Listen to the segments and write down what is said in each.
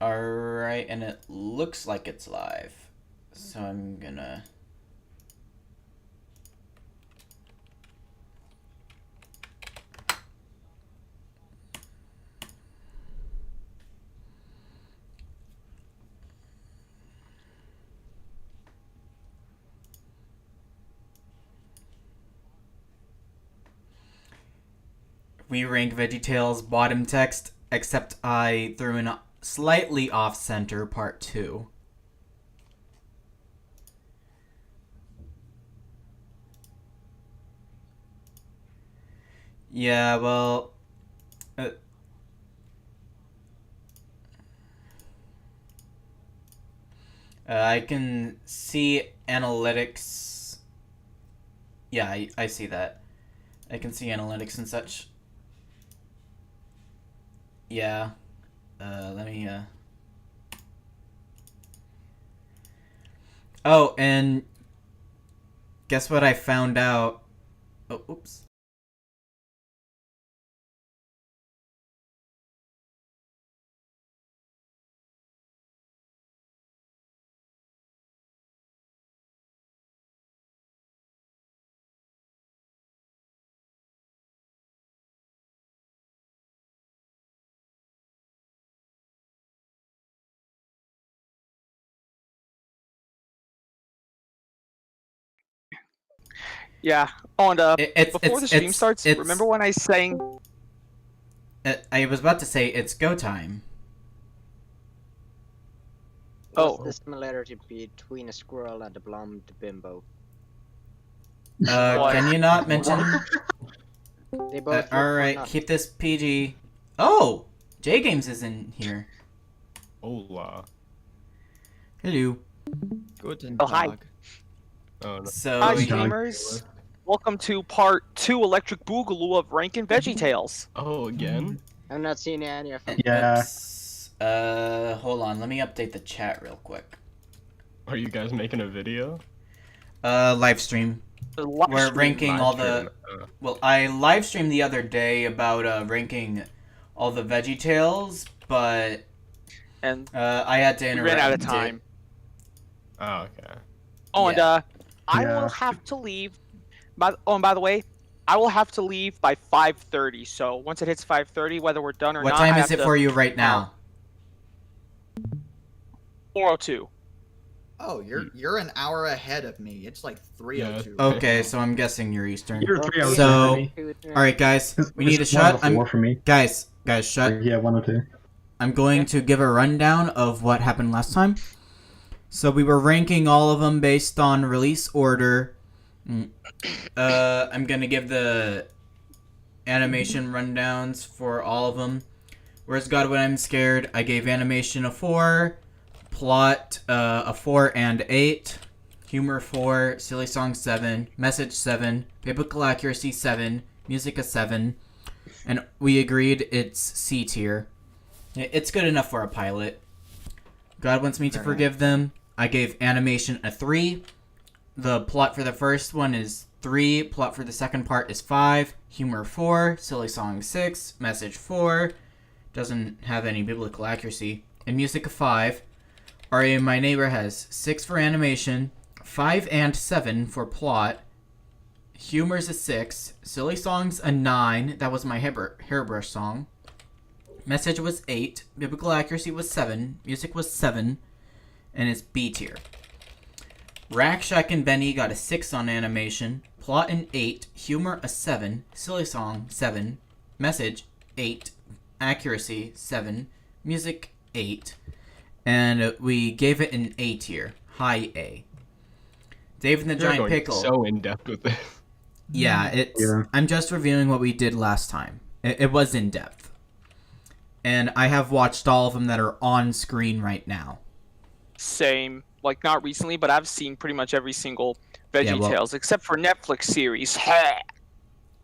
Alright, and it looks like it's live. So I'm gonna... We rank VeggieTales bottom text, except I threw in a slightly off-center part 2. Yeah, well... I can see analytics... Yeah, I see that. I can see analytics and such. Yeah. Let me, Oh, and... Guess what I found out? Oh, oops. Yeah. Oh, and It's before the stream starts, remember when I sang? I was about to say it's go time. What's the similarity between a squirrel and a blonde bimbo? Can you not mention? They both. Alright, keep this PG. Oh! J Games is in here. Hola. Hello. Guten Oh, hi. Tag. Oh, no. So, Hi, streamers. Welcome to part 2 Electric Boogaloo of Rank VeggieTales. Oh, again? I've not seen any of them. Yeah. oops. Hold on, let me update the chat real quick. Are you guys making a video? Live stream. We're ranking all the... Well, I live streamed the other day about, ranking all the VeggieTales, but... And I had to we interrupt. ran out of time. Oh, okay. Oh, and Yeah. I Yeah. will have to leave. And by the way, I will have to leave by 5:30. So once it hits 5:30, whether we're done or What not, time I is have it for you right now? 4:02. Oh, you're an hour ahead of me. It's like 3:02. Okay, so I'm guessing you're Eastern. You're 3:02 So- for me. Alright, guys, we need to It's shut. 1:04 for me. Guys, shut. Yeah, 1:02. I'm going to give a rundown of what happened last time. So we were ranking all of them based on release order. I'm gonna give the animation rundowns for all of them. Where's God When I'm Scared? I gave animation a 4, plot a 4 and 8, humor 4, silly song 7, message 7, biblical accuracy 7, music a 7, and we agreed it's C tier. It's good enough for a pilot. God Wants Me to Forgive Them. I gave animation a 3. The plot for the first one is 3. Plot for the second part is 5. Humor 4. Silly song 6. Message 4. Doesn't have any biblical accuracy. And music a 5. Aria My Neighbor has 6 for animation, 5 and 7 for plot. Humor's a 6. Silly songs a 9. That was my hairbrush song. Message was 8. Biblical accuracy was 7. Music was 7. And it's B tier. Rack, Shack, and Benny got a 6 on animation. Plot an 8. Humor a 7. Silly song 7. Message 8. Accuracy 7. Music 8. And we gave it an A tier. High A. Dave and the You're Giant going Pickle. so in depth with this. Yeah, it's. Yeah. I'm just reviewing what we did last time. It was in depth. And I have watched all of them that are on screen right now. Same. Like, not recently, but I've seen pretty much every single Yeah, well- VeggieTales, except for Netflix series.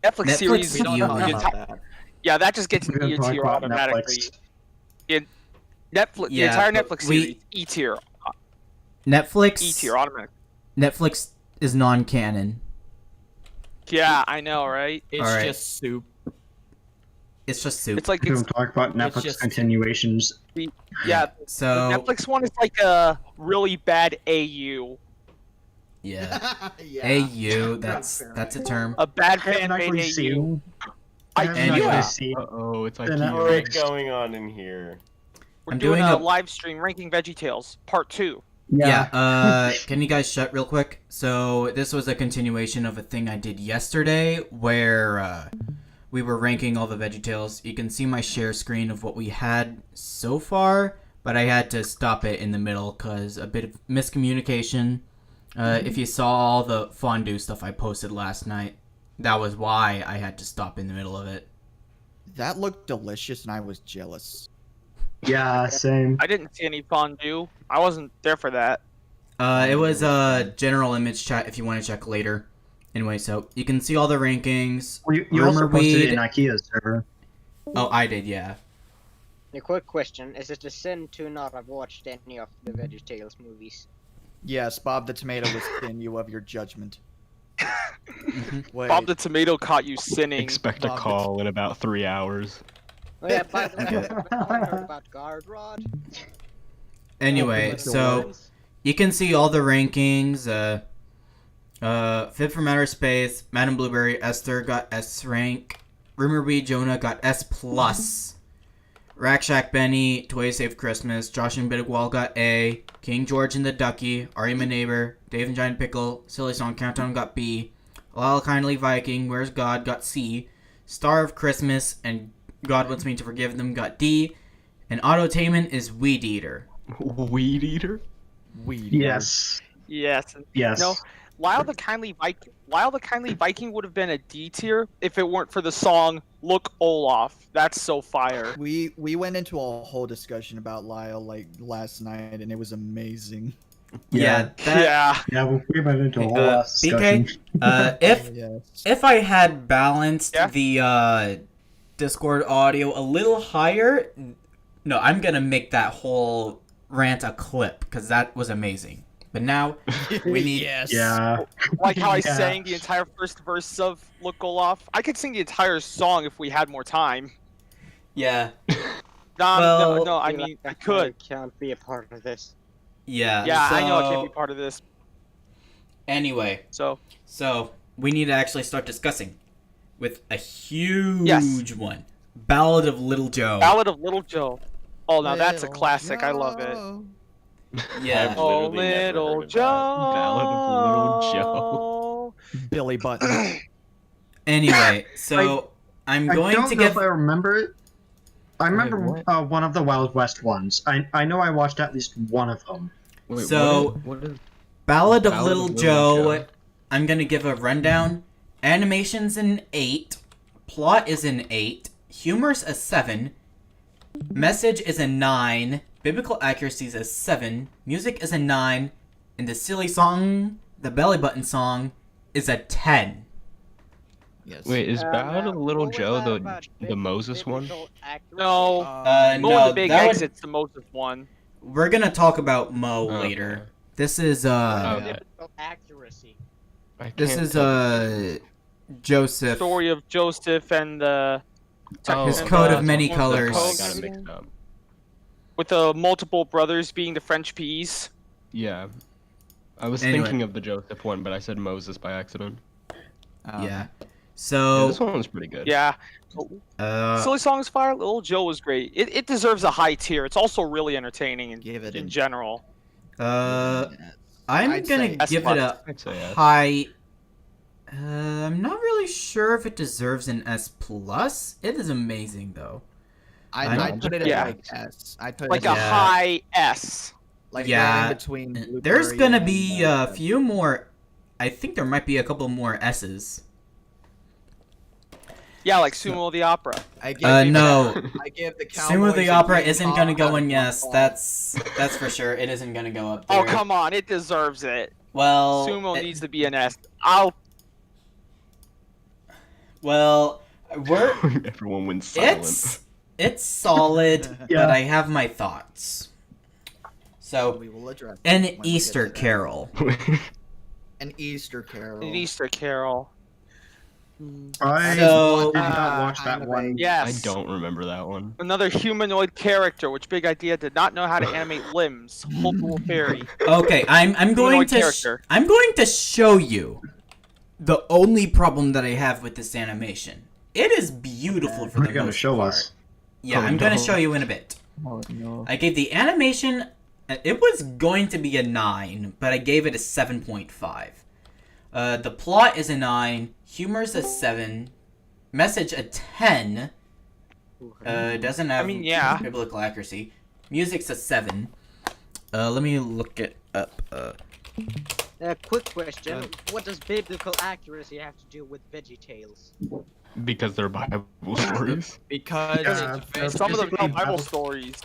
Netflix series, We don't know about that. yeah, that just gets We an don't E talk tier about automatically. Netflix. The Yeah, entire but Netflix we- series, E tier, Netflix. E tier automatic. Netflix is non-canon. Yeah, I know, right? It's Alright. just soup. It's just soup. It's like Don't talk about Netflix just- continuations. yeah. The So Netflix one is like a really bad AU, yeah. yeah. AU, that's Fair a term. a bad I haven't fan made actually AU. seen. I haven't Anyway. actually seen. Uh-oh, it's Then IKEA. What's going on in here? We're I'm doing doing a a- live stream ranking VeggieTales Part 2. Yeah, can you guys shut real quick? So, this was a continuation of a thing I did yesterday where we were ranking all the VeggieTales. You can see my share screen of what we had so far, but I had to stop it in the middle because a bit of miscommunication. If you saw all the fondue stuff I posted last night, that was why I had to stop in the middle of it. That looked delicious, and I was jealous. Yeah, same. I didn't see any fondue. I wasn't there for that. It was a general image chat if you want to check later. Anyway, so you can see all the rankings. Well, you also Rumor posted it weed. in IKEA's server. Oh, I did, yeah. A quick question: is it a sin to not have watched any of the VeggieTales movies? Yes, Bob the Tomato was thin you of your judgment. Wait, Bob the Tomato caught you sinning. Expect a Bob, call in about 3 hours. Oh yeah, by the way, Okay. I heard about Guard Rod. Anyway, But the so ones- you can see all the rankings. Fit from Outer Space, Madam Blueberry, Esther got S rank. Rumor Weed Jonah got S plus. Rack Shack Benny, Toy Save Christmas, Josh and Bidwall got A. King George and the Ducky, Are You My Neighbor, Dave and Giant Pickle, Silly Song Countdown got B. Lyle Kindly Viking, Where's God got C. Star of Christmas and God Wants Me to Forgive Them got D. And Autotainment is Weed Eater. Weed eater? weed. Yes. Yes. Yes. No, Lyle the Kindly Viking would have been a D tier if it weren't for the song "Look Olaf." That's so fire. We went into a whole discussion about Lyle like last night, and it was amazing. Yeah, that, Yeah. Yeah, we went into a whole BK, discussion. if Yes. if I had balanced Yeah? the Discord audio a little higher, no, I'm gonna make that whole rant a clip because that was amazing. But now we need. yes. Yeah. Like how I Yeah. sang the entire first verse of "Look Olaf." I could sing the entire song if we had more time. Yeah, No, Well- I mean, I could. Can't be a part of this. yeah. Yeah, I know I can't so- be part of this. Anyway, So so we need to actually start discussing with a huge one. Ballad of Little Joe. Ballad of Little Joe. Oh, now that's a Little classic. I love it. Joe. Yeah. I've Oh, literally never little heard of that. Joe. Ballad of Little Joe. Billy Button. Anyway, so I'm I going don't to know give. if I remember it. I remember what? one of the Wild West ones. I know I watched at least one of them. Wait, So- what is Ballad of Ballad of Little Little Joe. Joe. I'm gonna give a rundown. Animation's an 8. Plot is an 8. Humor's a 7. Message is a 9. Biblical accuracy is a 7. Music is a 9. And the silly song, the belly button song, is a 10. Yes. Wait, is Ballad now, of Little what was Joe that about the Moses one? biblical accuracy? No. No, Mo and the Big that would- Exit's the Moses one. We're gonna talk about Mo Okay. later. This is Okay. Biblical accuracy. I this can't is tell. Joseph. Story of Joseph and the His and, coat uh, of many the colors. Oh, I coat got it mixed up. with the multiple brothers being the French peas. Yeah. I was Anyway. thinking of the Joseph one, but I said Moses by accident. Yeah. Yeah, So this one was pretty good. Yeah. uh, Silly Songs Fire, Little Joe was great. It deserves a high tier. It's also really entertaining Give it in a general. I'm I'd gonna say S give it a I'd say yes. high. I'm not really sure if it deserves an S plus. It is amazing though. I'd put it at Yeah. like S. I'd put Like it a at Yeah. high S. like Yeah. right in between. There's Blueberry gonna and, be a few more. I think there might be a couple more S's. Yeah, like Sumo the Opera. I give No. I give the Sumo Cowboys the a Opera green isn't ball gonna out go of in one yes. ball. That's for sure. It isn't gonna go up there. Oh, come on. It deserves it. Well, Sumo it- needs to be an S. well, we're Everyone went silent. it's solid, Yeah. but I have my thoughts. So, we will address an it when we Easter get to that. Carol. An Easter Carol. An Easter Carol. I So- did not watch kind that of one. a- Yes. I don't remember that one. Another humanoid character, which Big Idea did not know how to animate limbs. Hopeful fairy. Okay, I'm going Humanoid to character. I'm going to show you the only problem that I have with this animation. It is beautiful for You're the gonna most show part. us. Yeah, Oh, I'm gonna no. show you in a bit. Oh no. I gave the animation. It was going to be a 9, but I gave it a 7.5. The plot is a 9. Humor's a 7. Message a 10. Doesn't have yeah. biblical accuracy. Music's a 7. Let me look it up. Quick question: what does biblical accuracy have to do with VeggieTales? Because they're Bible stories. Because Yeah, it's Some of them Basically, are Bible Bible- stories.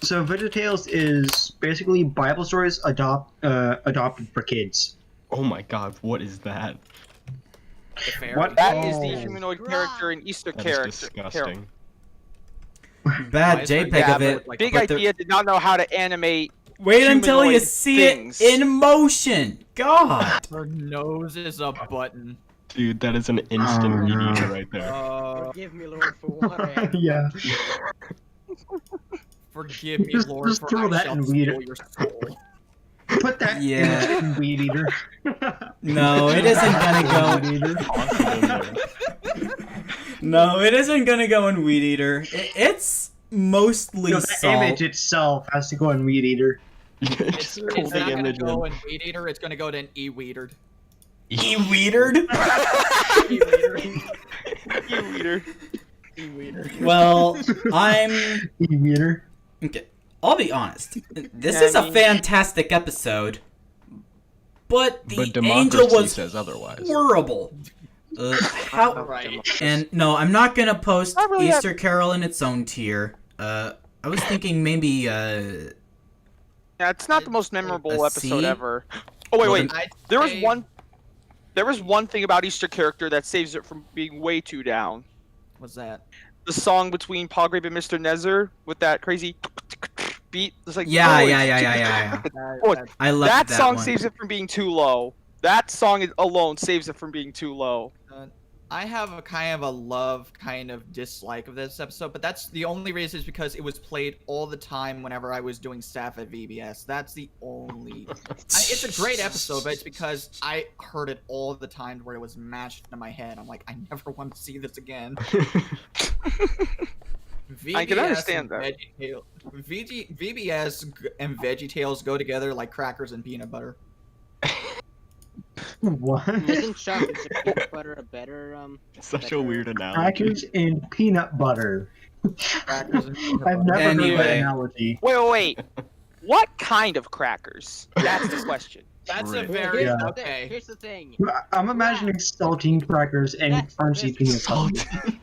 So VeggieTales is basically Bible stories adopted for kids. Oh my god, what is that? What? That is Oh. the humanoid character in Easter That is character. disgusting. Bad Why is there- JPEG Yeah, of it. but Big but the- Idea did not know how to animate. Wait until you humanoid see things. it in motion. God. Her nose is a button. Dude, that is an instant Oh, meat no. eater right there. Forgive me, Lord, for what I am. Yeah. Forgive me, Just- Lord, just for throw I that shall in weed. steal your soul. Put that Yeah. in Weed Eater. No, it isn't gonna go. Weed Eater. Toss it in there. No, it isn't gonna go in Weed Eater. It's mostly No, the salt. image itself has to go in Weed Eater. Just pull It's the not gonna image go in. in Weed Eater, it's gonna go to an E-Weedered. E-Weedered? E-reader. Well, I'm. Weed Eater. Okay, I'll be honest. This Yeah, is I a mean- fantastic episode, but the But angel democracy was says otherwise. horrible. How? Right. And no, I'm not gonna post Not really Easter Carol in its own tier. I was thinking maybe Yeah, it's not the most memorable A episode C? ever. Oh wait, Well, wait. I'd There was say- one. There was one thing about Easter character that saves it from being way too down. What's that? The song between Palgrave and Mr. Nezer with that crazy beat. It's like yeah. oh, Oh, I love that that song one. saves it from being too low. That song alone saves it from being too low. I have a kind of a love, kind of dislike of this episode, but that's the only reason is because it was played all the time whenever I was doing staff at VBS. That's the only. It's a great episode, but it's because I heard it all the time where it was mashed into my head. I'm like, I never want to see this again. VBS I can understand and that. VBS and VeggieTales go together like crackers and peanut butter. What? Isn't chocolate chip peanut butter a better Such a weird analogy. Crackers and peanut butter. Crackers and peanut I've butter. never heard that Anyway. analogy. Wait. What kind of crackers? That's the question. That's a Right. very Yeah. okay. Here's the thing. I'm imagining saltine crackers and That's- crunchy that's- peanut butter.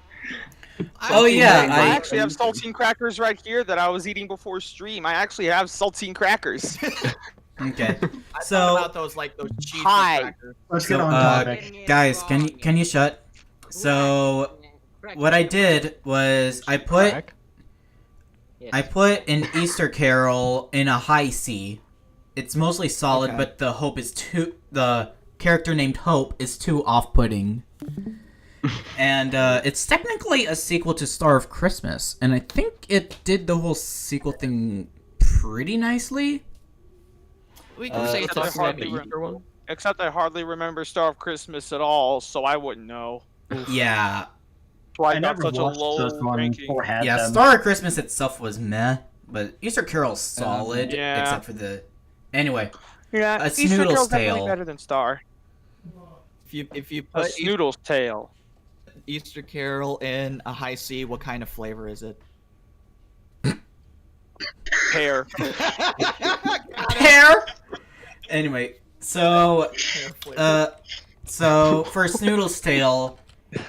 Oh, yeah, I I- actually have saltine crackers right here that I was eating before stream. I actually have saltine crackers. Okay. I So- thought about those like those cheese Hi. crackers. Let's So, get on topic. Guys, can you shut? So what I did was I put Crack? Yes. I put an Easter Carol in a high C. It's mostly solid, Okay. but the character named Hope is too off-putting. And it's technically a sequel to Star of Christmas, and I think it did the whole sequel thing pretty nicely. We can Uh, say Except it's I a hardly seven. remember. Except I hardly remember Star of Christmas at all, so I wouldn't know. Yeah, So I, I got never such a watched low this one ranking. or had yeah. them. Star of Christmas itself was meh, but Easter Carol's solid, Yeah. except for the. Anyway, Yeah, A Easter Snoodle's Carol's definitely Tale. better than Star. If you A put Snoodle's Tale. Easter Carol in a high C, what kind of flavor is it? Pear. hair. Anyway, so Pear flavor. So for Snoodle's Tale,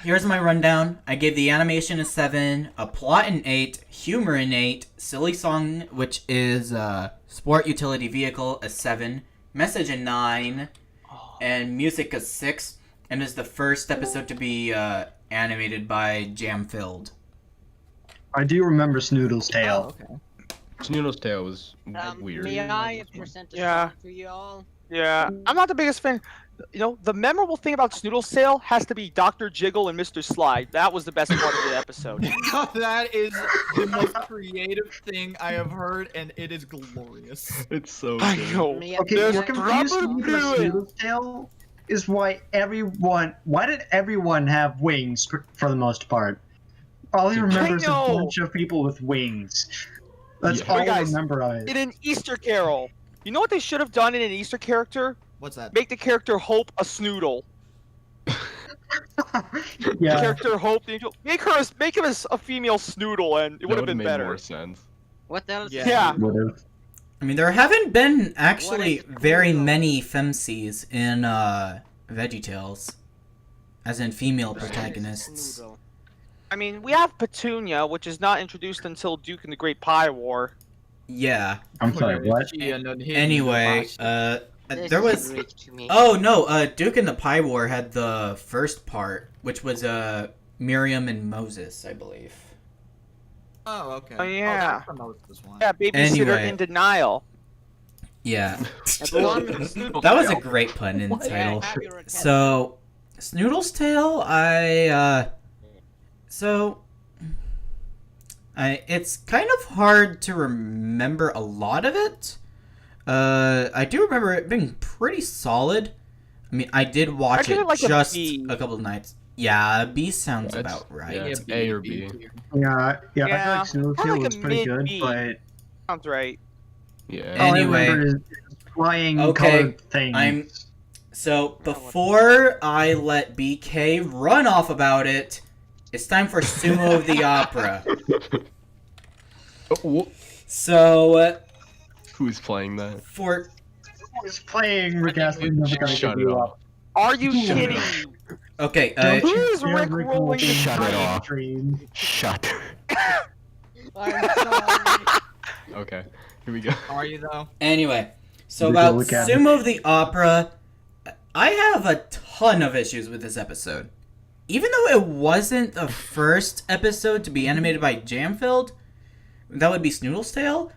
here's my rundown. I gave the animation a 7, a plot an 8, humor an 8, silly song, which is sport utility vehicle, a 7, message a 9, and music a 6, and is the first episode to be animated by Jam Filled. I do remember Snoodle's Oh, Tale. okay. Snoodle's tail was weird. May I present a Yeah. song to you all? Yeah, I'm not the biggest fan. You know, the memorable thing about Snoodle's Tale has to be Dr. Jiggle and Mr. Slide. That was the best part of the episode. That is the most creative thing I have heard, and it is glorious. It's so I good. know. Okay, There's what confused rubber me with fluid. Snoodle's Tale is why did everyone have wings for the most part? All I remember is a know. bunch of people with wings. That's Yeah. all Hey, I guys, remember of In it. an Easter Carol. You know what they should have done in an Easter character? What's that? Make the character Hope a Snoodle. Yeah. Character Hope, the angel. Make him a female Snoodle, and it would have been made better. more sense. What else? Yeah. Yeah. Would've. I mean, there haven't been actually What is very Pluto? many femces in VeggieTales, as in female What is protagonists. Snoodle? I mean, we have Petunia, which is not introduced until Duke and the Great Pie War. Yeah. I'm sorry, what? Anyway, This there is was. Greek to me. Oh no, Duke and the Pie War had the first part, which was Miriam and Moses, I believe. Oh, okay. Oh, yeah. that's the Moses one. Yeah, babysitter Anyway. in denial. Yeah. Everyone, That was a great pun in the may I title. have your attention? So, Snoodle's Tale, it's kind of hard to remember a lot of it. I do remember it being pretty solid. I mean, I did watch give it it like a just B. a couple of nights. Yeah, B sounds Yeah, about right. yeah, it's A or B. Yeah, Yeah, I feel like Snoodle's kinda Tale like a was pretty good, mid-B. but Sounds right. Yeah. all Anyway. I remember is flying Okay, colored things. So, before I let BK run off about it, it's time for Sumo of the Opera. So, Who's playing that? for I was playing Rick Astley never gonna Shut give it you off. up. Are you Shut kidding up. me? okay, Don't you Who is dare Rick Rick rolling roll the the Shut it train off. train. Shut. I'm sorry. Okay, here we go. Are you though? anyway, so Rick about roll the cat. Sumo of the Opera, I have a ton of issues with this episode. Even though it wasn't the first episode to be animated by Jamfield, that would be Snoodle's Tale.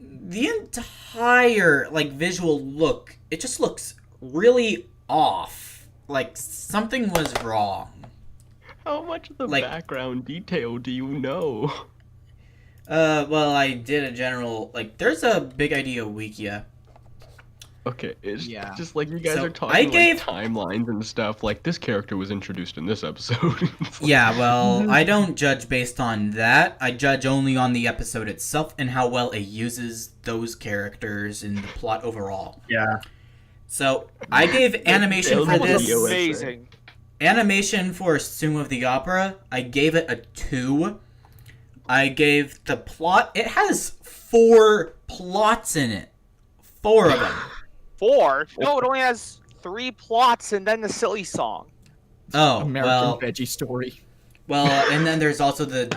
The entire visual look, it just looks really off. Like something was wrong. How much of the Like- background detail do you know? Well, I did a general there's a big idea wikia. Okay, it's Yeah. just like you guys So, are talking I gave- timelines and stuff. Like this character was introduced in this episode. It's like- Yeah, well, I don't judge based on that. I judge only on the episode itself and how well it uses those characters in the plot overall. Yeah. So, I gave animation That for That was this. a- amazing. Animation for Sumo of the Opera, I gave it a 2. I gave the plot, it has 4 plots in it. 4 of them. 4? No, it only has 3 plots and then the silly song. Oh, American well, Veggie Story. and then there's also the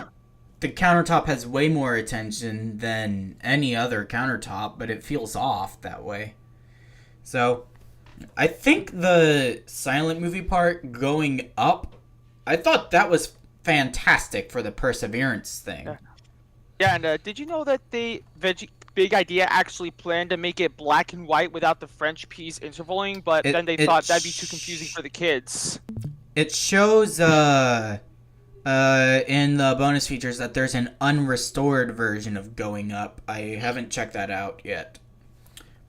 countertop has way more attention than any other countertop, but it feels off that way. So, I think the silent movie part going up, I thought that was fantastic for the perseverance thing. Yeah. Yeah, and did you know that Big Idea actually planned to make it black and white without the French piece intervaling, but then they thought that'd be too confusing for the kids. It shows in the bonus features that there's an unrestored version of Going Up. I haven't checked that out yet.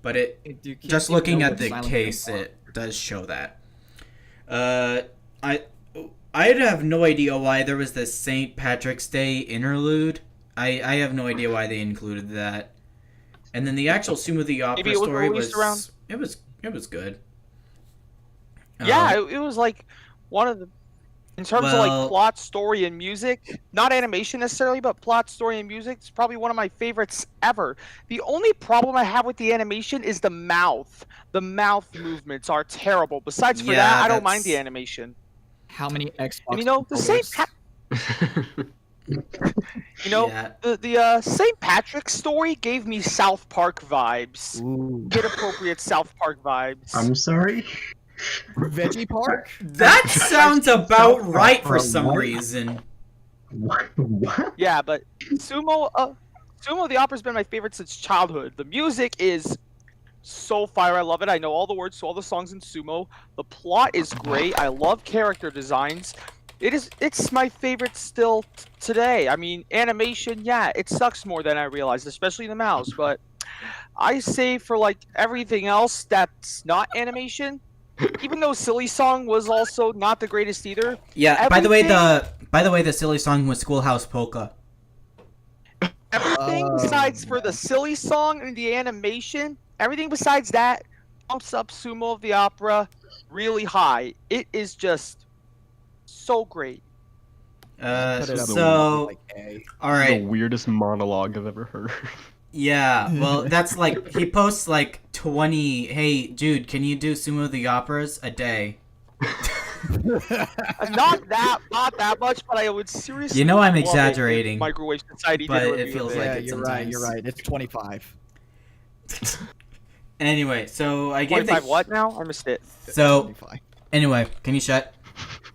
But just looking at the case, it does show that. I'd have no idea why there was the St. Patrick's Day interlude. I have no idea why they included that. And then the actual Sumo the Opera Maybe it was story released around- it was good. Yeah, it was like one of the, in terms of well- plot, story, and music, not animation necessarily, but plot, story, and music, it's probably one of my favorites ever. The only problem I have with the animation is the mouth. The mouth movements are terrible. Besides for Yeah, that, I don't mind that's- the animation. How many Xbox? And the St. Yeah. The St. Patrick's story gave me South Park vibes. Kid appropriate South Park vibes. I'm sorry. Veggie Park? That sounds about right for For some what? reason. What? Yeah, but Sumo the Opera's been my favorite since childhood. The music is so fire. I love it. I know all the words to all the songs in Sumo. The plot is great. I love character designs. It's my favorite still today. I mean, animation, yeah, it sucks more than I realized, especially the mouse. But I say for like everything else that's not animation, even though Silly Song was also not the greatest either. Yeah. By the way, the silly song was Schoolhouse Polka. Everything besides for the Silly Song and the animation, everything besides that bumps up Sumo of the Opera really high. It is just so great. So all right. The weirdest monologue I've ever heard. Yeah, well, that's like, he posts like 20, hey, dude, can you do Sumo of the Operas a day? Not that much, but I would seriously. You know I'm love it if exaggerating, Microwave Society but did a it review feels of like Yeah, it you're sometimes. right. You're right. It's 25. Anyway, so I gave 25 what now? I missed it. So, 25. anyway, can you shut?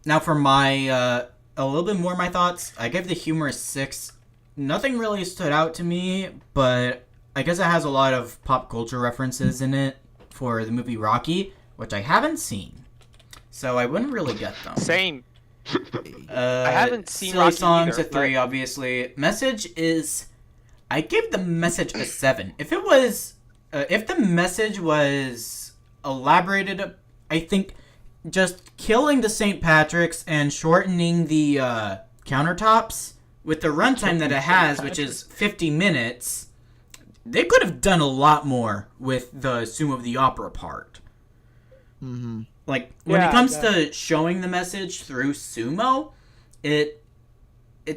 Now for my, a little bit more my thoughts, I gave the humor a 6. Nothing really stood out to me, but I guess it has a lot of pop culture references in it for the movie Rocky, which I haven't seen. So I wouldn't really get them. Same. I haven't seen Silly Rocky Songs either, a 3, obviously. Message is, I gave the message a 7. If it was, if the message was elaborated, I think just killing the St. Patrick's and shortening the countertops with the runtime that it has, which is 50 minutes, they could have done a lot more with the Sumo of the Opera part. Mm-hmm. Like, when Yeah, it comes to showing the message through Sumo, it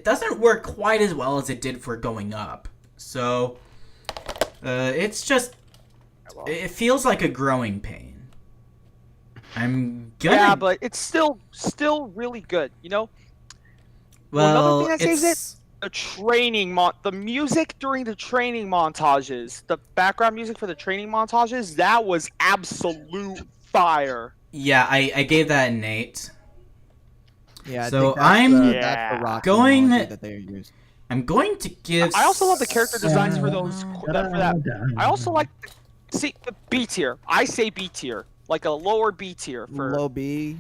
doesn't work quite as well as it did for Going Up. So, it's just, it feels like a growing pain. I'm gonna... Yeah, but it's still really good, you know? well, another thing that saves the training the music during the training montages, the background music for the training montages, that was absolute fire. Yeah, I gave that an 8. Yeah, I So think that's I'm that's the rock going- emoji that they use. I'm going to give... I also love the character designs for those for that. I also like the B tier. I say B tier, like a lower B tier for Low B.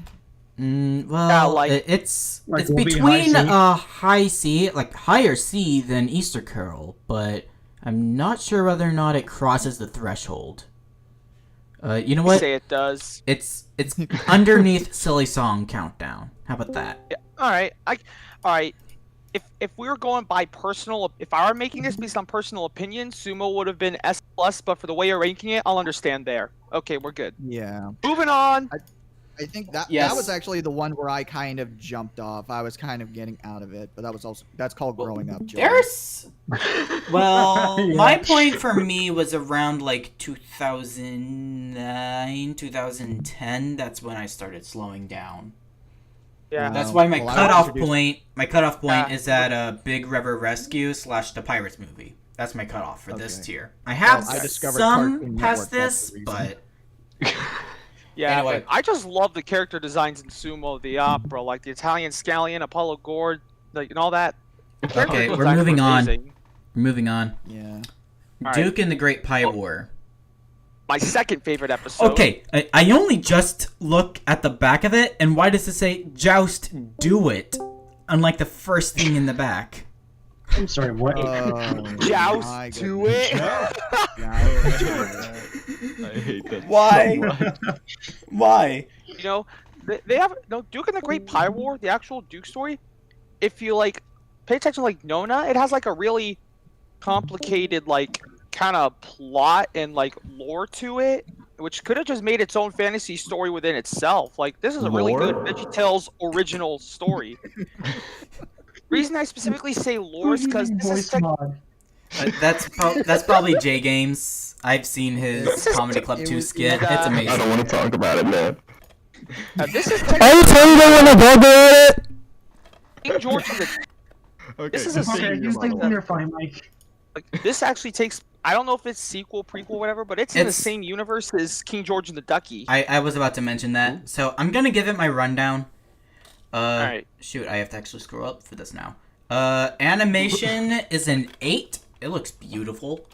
well, Yeah, like- it's Like, we'll be between high C? a high C, like higher C than Easter Carol, but I'm not sure whether or not it crosses the threshold. You know what? say it does. It's underneath Silly Song Countdown. How about that? All right, all right. If we were going by personal, if I were making this based on personal opinion, Sumo would have been S+. But for the way you're ranking it, I'll understand there. Okay, we're good. Yeah. Moving on. I think that Yes. that was actually the one where I kind of jumped off. I was kind of getting out of it, but that's called growing up. Joey. There's... Well, Yeah. my point for me was around like 2009, 2010. That's when I started slowing down. Yeah. That's why my Well, I cutoff introduced- point. My cutoff point Yeah. is at Big River Rescue / the Pirates movie. That's my cutoff for this Okay. tier. I have Well, I discovered some Cartoon past Network, that's this, the but Yeah, Anyway. but I just love the character designs in Sumo of the Opera, like the Italian Scallion, Apollo Gord, like and all that. The character Okay, we're designs were moving on. amazing. moving on. Yeah. All right. Duke and the Great Pie War. My second favorite episode. Okay, I only just look at the back of it, and why does it say "Joust, do it"? Unlike the first thing in the back. I'm sorry, what? Joust my to goodness. it. I hate that. Why? so much. Why? You know, they have no Duke and the Great Pie War, the actual Duke story. If you like pay attention, like Nona, it has like a really complicated like kind of plot and like lore to it, which could have just made its own fantasy story within itself. Like this is a really good Lore? VeggieTales original story. Reason I specifically say lore is because this is Voice mod. That's probably J Games. I've seen his Comedy Club 2 skit. It's amazing. I don't want to talk about it, man. this is I totally don't want to talk about it. King George is a Okay, This is a just Okay, scene you like think that. you're fine, Mike. like this actually takes. I don't know if it's sequel, prequel, whatever, but it's in the It's- same universe as King George and the Ducky. I was about to mention that. So I'm gonna give it my rundown. Alright. Shoot, I have to actually scroll up for this now. Animation is an 8. It looks beautiful.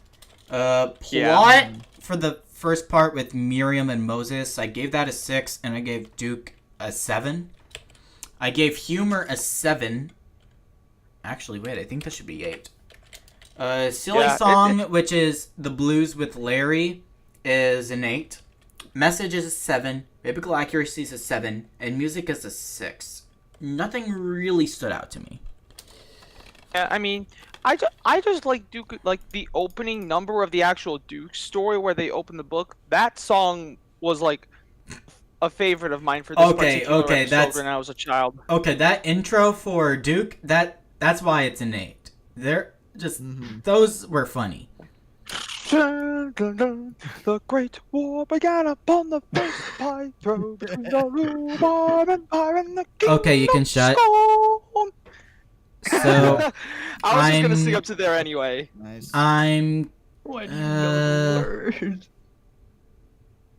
Plot for the first part with Miriam and Moses, I gave that a 6, and I gave Duke a 7. I gave humor a 7. Actually, wait, I think that should be 8. Silly Song, which is the blues with Larry, is an 8. Message is a 7. Biblical accuracy is a 7. And music is a 6. Nothing really stood out to me. Yeah, I mean, I just like Duke, like the opening number of the actual Duke story where they open the book. That song was like a favorite of mine for this particular episode when I was a child. Okay, that intro for Duke, that's why it's an 8. They're just those were funny. The Great War began upon the first pie throw between the rhubarb empire and the king. Okay, you can shut. So I was just gonna sing up to there anyway. Nice. I'm Why do you know the words?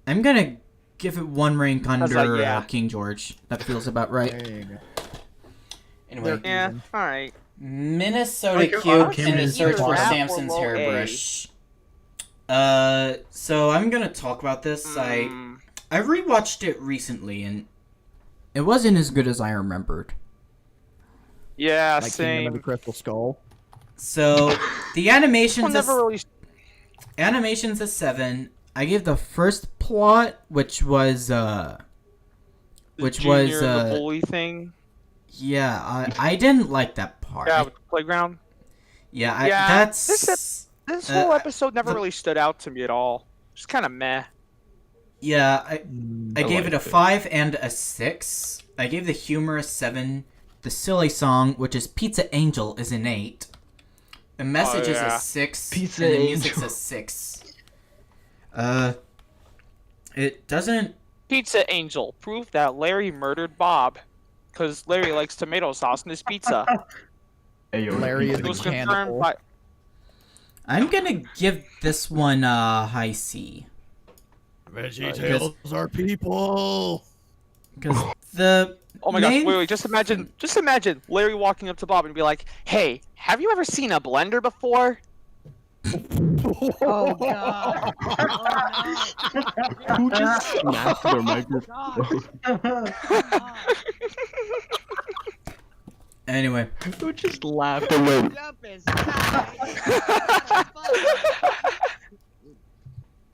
I'm gonna give it 1 rank under yeah. King George. That feels about right. There you go. Anyway, Yeah, alright. Minnesota Like, Cube okay, in a search for either rap or Samson's low A. hairbrush. So I'm gonna talk about this. I rewatched it recently and it wasn't as good as I remembered. Yeah, Like Kingdom of the same. Crystal Skull. So the Well, animation's never really. animation's a 7. I gave the first plot, which was The junior, the uh, bully thing. yeah, I didn't like that part. Yeah, with the playground. Yeah, Yeah, that's This whole Uh, episode never really stood out to me at all. Just kind of meh. yeah. I gave it a liked it. 5 and a 6. I gave the humor a 7. The silly song, which is Pizza Angel, is an 8. The message is yeah. a 6. Pizza and the Angel. music's a 6. It doesn't. Pizza Angel, proof that Larry murdered Bob. Because Larry likes tomato sauce in his pizza. Hey, yo, Larry is It was the confirmed cannibal. by. I'm gonna give this one a high C. VeggieTales are people. Because the. Oh my gosh, main- wait, just imagine Larry walking up to Bob and be like, "Hey, have you ever seen a blender before?" Oh god. Who just snapped their microphone? Anyway, Who just laughed away?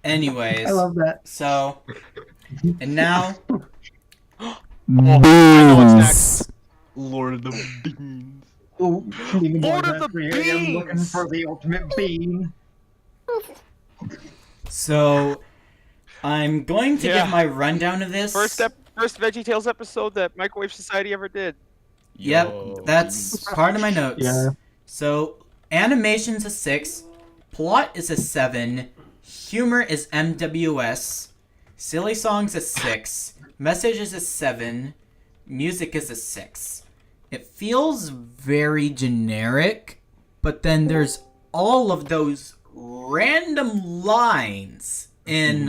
anyways. I love that. So, and now. I know what's next. Lord of the Beans. Ooh, even more Lord of than the that, I am looking Beans. for the ultimate bean. So, I'm going to Yeah. give my rundown of this. First VeggieTales episode that Microwave Society ever did. Yep, Yo. that's part of my notes. Yeah. So, animation's a 6, plot is a 7, humor is MWS, silly songs a 6, message is a 7, music is a 6. It feels very generic, but then there's all of those random lines in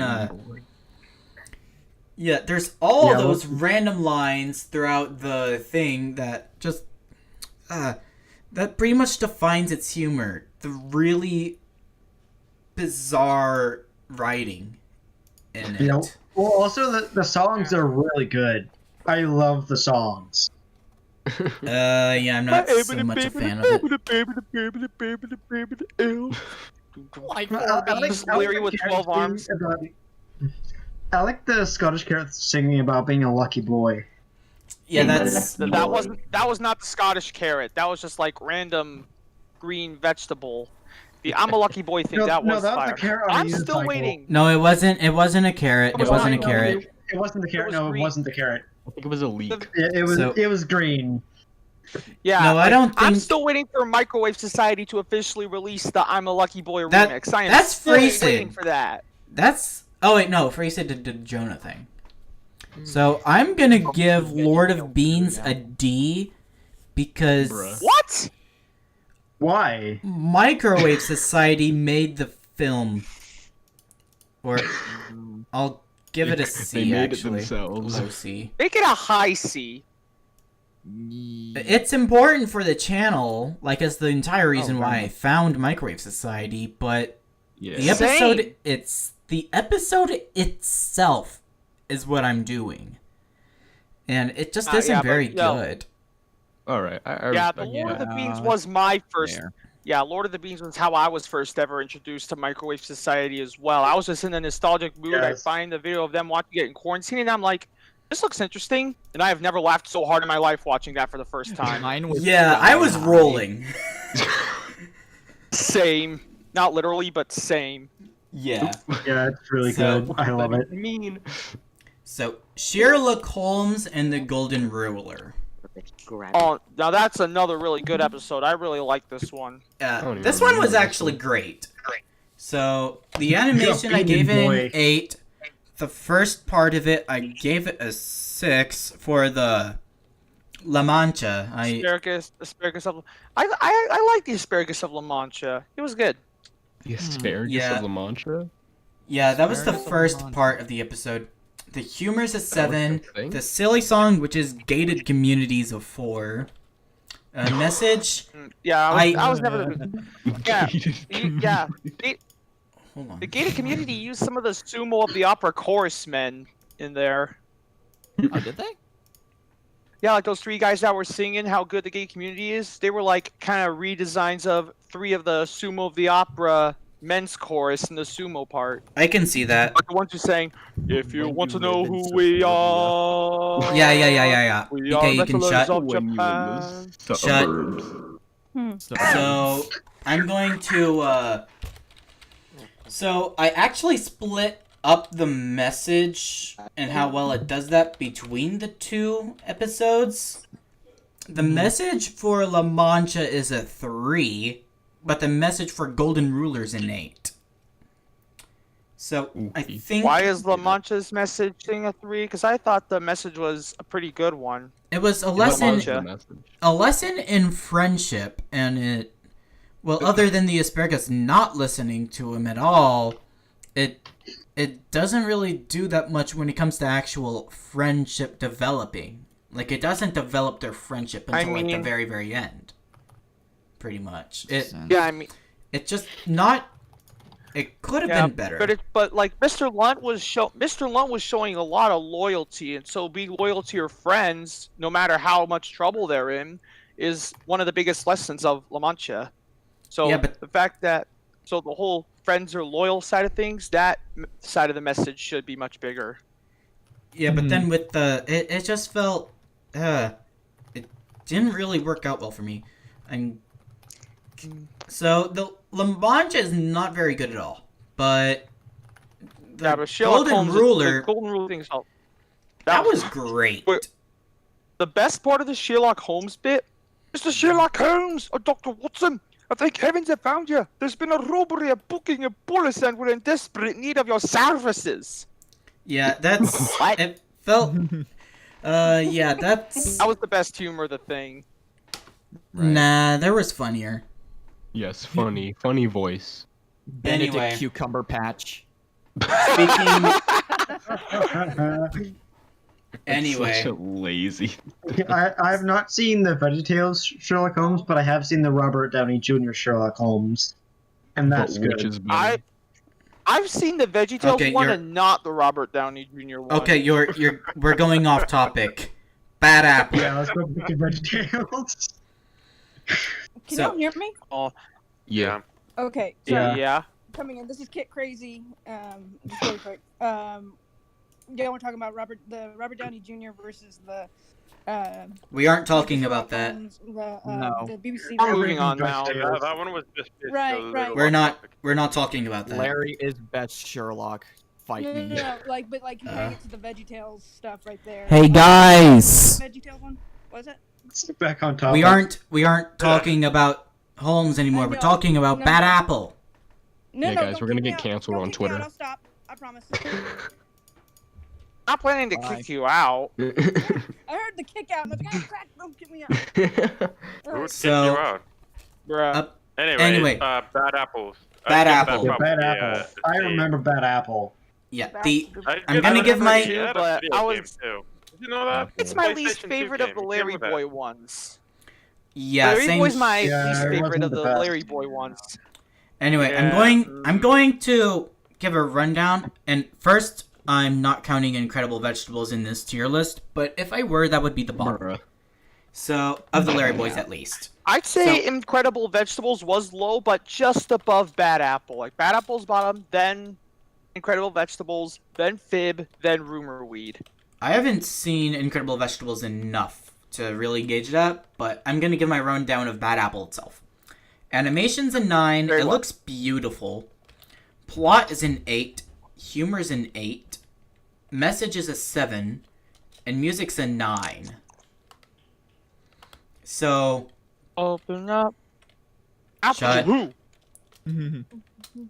there's all those random lines throughout the thing that just that pretty much defines its humor. The really bizarre writing in it. You know, well, also the songs are really good. I love the songs. Yeah, I'm not so much a fan of it. Like I like Larry the with characters 12 arms. I like the Scottish carrot singing about being a lucky boy. Yeah, that's That was not the Scottish carrot. That was just like random green vegetable. The I'm a lucky boy thing that was that was fire. the carrot on I'm the still unicycle. waiting. no, it wasn't a carrot. It wasn't a carrot. It wasn't the carrot. was No, green. it wasn't the carrot. I think it was a leak. It was. So- It was green. Yeah, No, I don't I'm think- still waiting for Microwave Society to officially release the I'm a Lucky Boy That- remix. I am that's still Freesid. waiting for that. That's oh wait, no, Freesid did the Jonah thing. So I'm gonna give Lord of Beans a D because Bruh. What? Why? Microwave Society made the film. Or I'll give it a C They made it actually. themselves. Low C. Make it a high C. It's important for the channel, like as the entire reason why I found Microwave Society, but Yeah. The episode, Same. the episode itself is what I'm doing, and it just isn't yeah, but, very yo. good. All right. I Yeah, the respect Lord that. of the Beans Yeah, was my first. There. Yeah, Lord of the Beans was how I was first ever introduced to Microwave Society as well. I was just in a nostalgic mood. I Yes. find the video of them watching it in quarantine, and I'm like, this looks interesting. And I have never laughed so hard in my life watching that for the first time. Mine was Yeah, I was high. rolling. Same. Not literally, but same. Yeah. Yeah, it's really So- good. I love it. Mean. So Sherlock Holmes and the Golden Ruler. Grab Oh, now that's another really good episode. I really like this one. don't even This one remember was this actually one. great. So the animation I gave it boy. an 8. The first part of it I gave it a 6 for the La Mancha. Asparagus of... I like the Asparagus of La Mancha. It was good. The asparagus Yeah. of La Mancha? Yeah, that was the Asparagus of first La Mancha. part of the episode. The humor's a That was 7. the thing? The silly song, which is gated communities, of 4. Message. Yeah, I- I was never... Yeah, yeah. Hold on. The gated community used some of the Sumo of the Opera chorus men in there. Oh, did they? Yeah, like those 3 guys that were singing how good the gated community is. They were like kind of redesigns of 3 of the Sumo of the Opera men's chorus in the Sumo part. I can see that. Like the ones who sang, "If you want to know who we are." Yeah. We Okay, are you can wrestlers shut. of When you in Japan. the suburbs. So I'm going to so I actually split up the message and how well it does that between the 2 episodes. The message for La Mancha is a 3, but the message for Golden Ruler's an 8. So I Ookie. think Why is La Mancha's messaging a 3? Because I thought the message was a pretty good one. it was a La lesson Mancha. a lesson in friendship, and it, well, other than the asparagus not listening to him at all, it doesn't really do that much when it comes to actual friendship developing. Like, it doesn't develop their friendship until like the mean- very, very end. Pretty much. It Yeah, I mean, just not. It could have yeah, been better. but like Mr. Lunt was showing a lot of loyalty, and so being loyal to your friends, no matter how much trouble they're in, is one of the biggest lessons of La Mancha. So Yeah, but- the fact that the whole friends are loyal side of things, that side of the message should be much bigger. Yeah, but then with the it just felt it didn't really work out well for me. So the La Mancha is not very good at all, but the Yeah, but Sherlock Golden Holmes, Ruler, the Golden Ruler thing's all. that was great. Wait. The best part of the Sherlock Holmes bit, Mr. Sherlock Holmes or Dr. Watson, I thank heavens I found you. There's been a robbery, a booking, a police, and we're in desperate need of your services. Yeah, that's What? it felt. Yeah, that's That was the best humor of the thing. nah. There was funnier. Yes, funny voice. Benedict Anyway. Cucumber Patch. Speaking. Such Anyway, a lazy. I have not seen the VeggieTales Sherlock Holmes, but I have seen the Robert Downey Jr. Sherlock Holmes, and that's But which good. is better? I've seen the VeggieTales Okay, one you're- and not the Robert Downey Jr. one. okay, we're going off topic. Bad apple. Yeah, let's go back to VeggieTales. Can So- y'all hear me? Yeah. Okay, so Yeah. Yeah. coming in. This is Kit Crazy. Just really quick. Yeah, we're talking about the Robert Downey Jr. versus the. We aren't talking Sherlock about that. Holmes, No. The BBC. I'm version. moving on now. Yeah, that one was just Right, a right. little We're off not. topic. We're not talking about that. Larry is best Sherlock. Fight No, me. but comparing it to the VeggieTales stuff right there. Hey guys, VeggieTales one. What is it? Let's get back on topic. we aren't talking about Holmes anymore. I We're know. talking about No, Bad no. Apple. No, Yeah, no, guys, don't we're gonna kick me get out. canceled Don't on kick me out. Twitter. I'll stop. I promise. Not planning to Bye. kick you out. I heard the kick out. And I was like, crap, don't kick me out. Who would So- kick you out? Bruh. Uh, Anyway, Anyway. Bad Apples. Bad I think Apple. that's Yeah, Bad probably, Apple. the I team. remember Bad Apple. Yeah. That's The good. I'm gonna give my- He had a But video I game was- too. Did you know that? It's my PlayStation least 2 favorite of game. the He came Larry with that. Boy ones. yeah Larry same. Boy's my Yeah, least it favorite wasn't of the the best. Larry Boy ones. Anyway, I'm going to give a rundown, and first, I'm not counting Incredible Vegetables in this tier list, but if I were, that would be the bottom. Bruh. So, of the Larry Boys at least. I'd say So- Incredible Vegetables was low, but just above Bad Apple. Like Bad Apple's bottom, then Incredible Vegetables, then Fib, then Rumor Weed. I haven't seen Incredible Vegetables enough to really gauge that, but I'm going to give my rundown of Bad Apple itself. Animation's a 9. Very It well. looks beautiful. Plot is an 8. Humor's an 8. Message is a 7. And music's a 9. So, Open up. Apple Shut- who?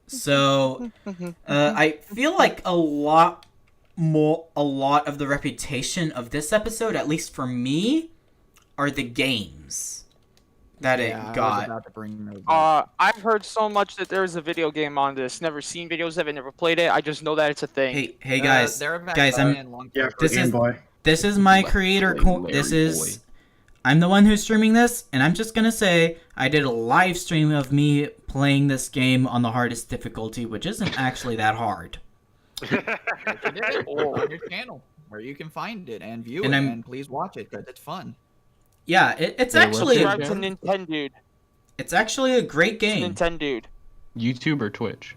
so I feel like a lot of the reputation of this episode, at least for me, are the games that it Yeah, I was got. about to bring those up. I've heard so much that there's a video game on this. Never seen videos of it, never played it. I just know that it's a thing. Hey guys, they're back guys, I'm- in long Yeah, term. for This Game is- Boy. this is my Let's creator. play Larry This is. Boy. I'm the one who's streaming this, and I'm just gonna say I did a live stream of me playing this game on the hardest difficulty, which isn't actually that hard. You did it on your channel, where you can find it and view And it, I'm- and please watch it because it's fun. Yeah, it's Yeah, actually what's Subscribe to Nintendo. it's actually a great game. Nintendo. YouTube or Twitch?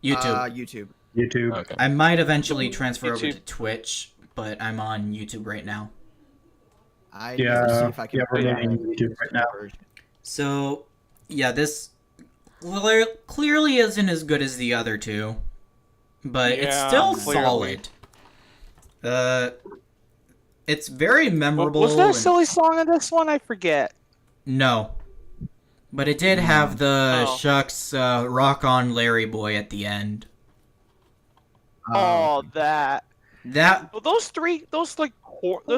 YouTube. YouTube. YouTube. Okay. I might eventually transfer over to YouTube. Twitch, but I'm on YouTube right now. I Yeah, need to see if I can yeah, we're play getting the YouTube right now. version. So, yeah, this clearly isn't as good as the other two, but it's Yeah, still clearly. solid. It's very memorable. Was there a and- silly song in this one? I forget. No. But it did have the Oh. Shucks Rock On Larry Boy at the end. Oh, that. That Well, those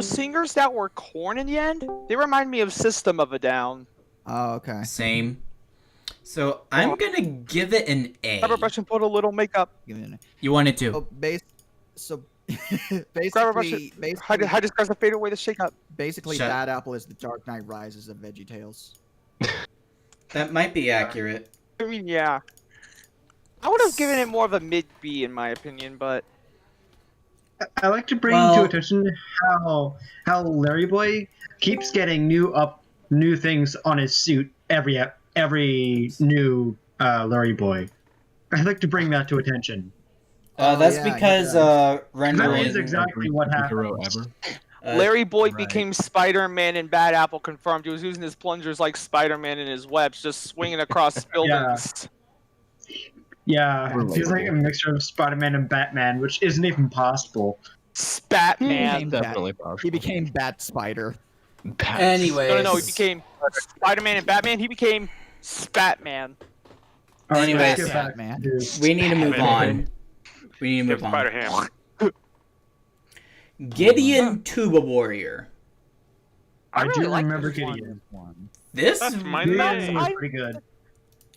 singers that were corn in the end, they remind me of System of a Down. Oh, okay. same. So I'm gonna give it an A. Grab a brush and put a little makeup. Give me a minute. You wanted to. So, so Grab a brush. basically, How does guys fade away the shake up? basically, Shut- Bad Apple is the Dark Knight Rises of VeggieTales. That might be accurate. I mean, yeah. I would have given it more of a mid B in my opinion, but I like to bring Well- to attention how Larry Boy keeps getting new things on his suit every new Larry Boy. I'd like to bring that to attention. That's yeah, because That rendering. is exactly what Hero happens. ever. Larry Boyd right. became Spider-Man and Bad Apple confirmed. He was using his plungers like Spider-Man in his webs, just swinging across buildings. Yeah, it feels like a mixture of Spider-Man and Batman, which isn't even possible. Spatman. Definitely possible. He became Bat Spider. Bats. Anyways. No, he became Spider-Man and Batman. He became Spatman. Alright, Anyways. let's get back Batman. to- We need to move on. We need to Give move on. Spider Ham. Gideon Tuba Warrior. I really do like remember this one. Gideon. This That's my Gideon name. was pretty good.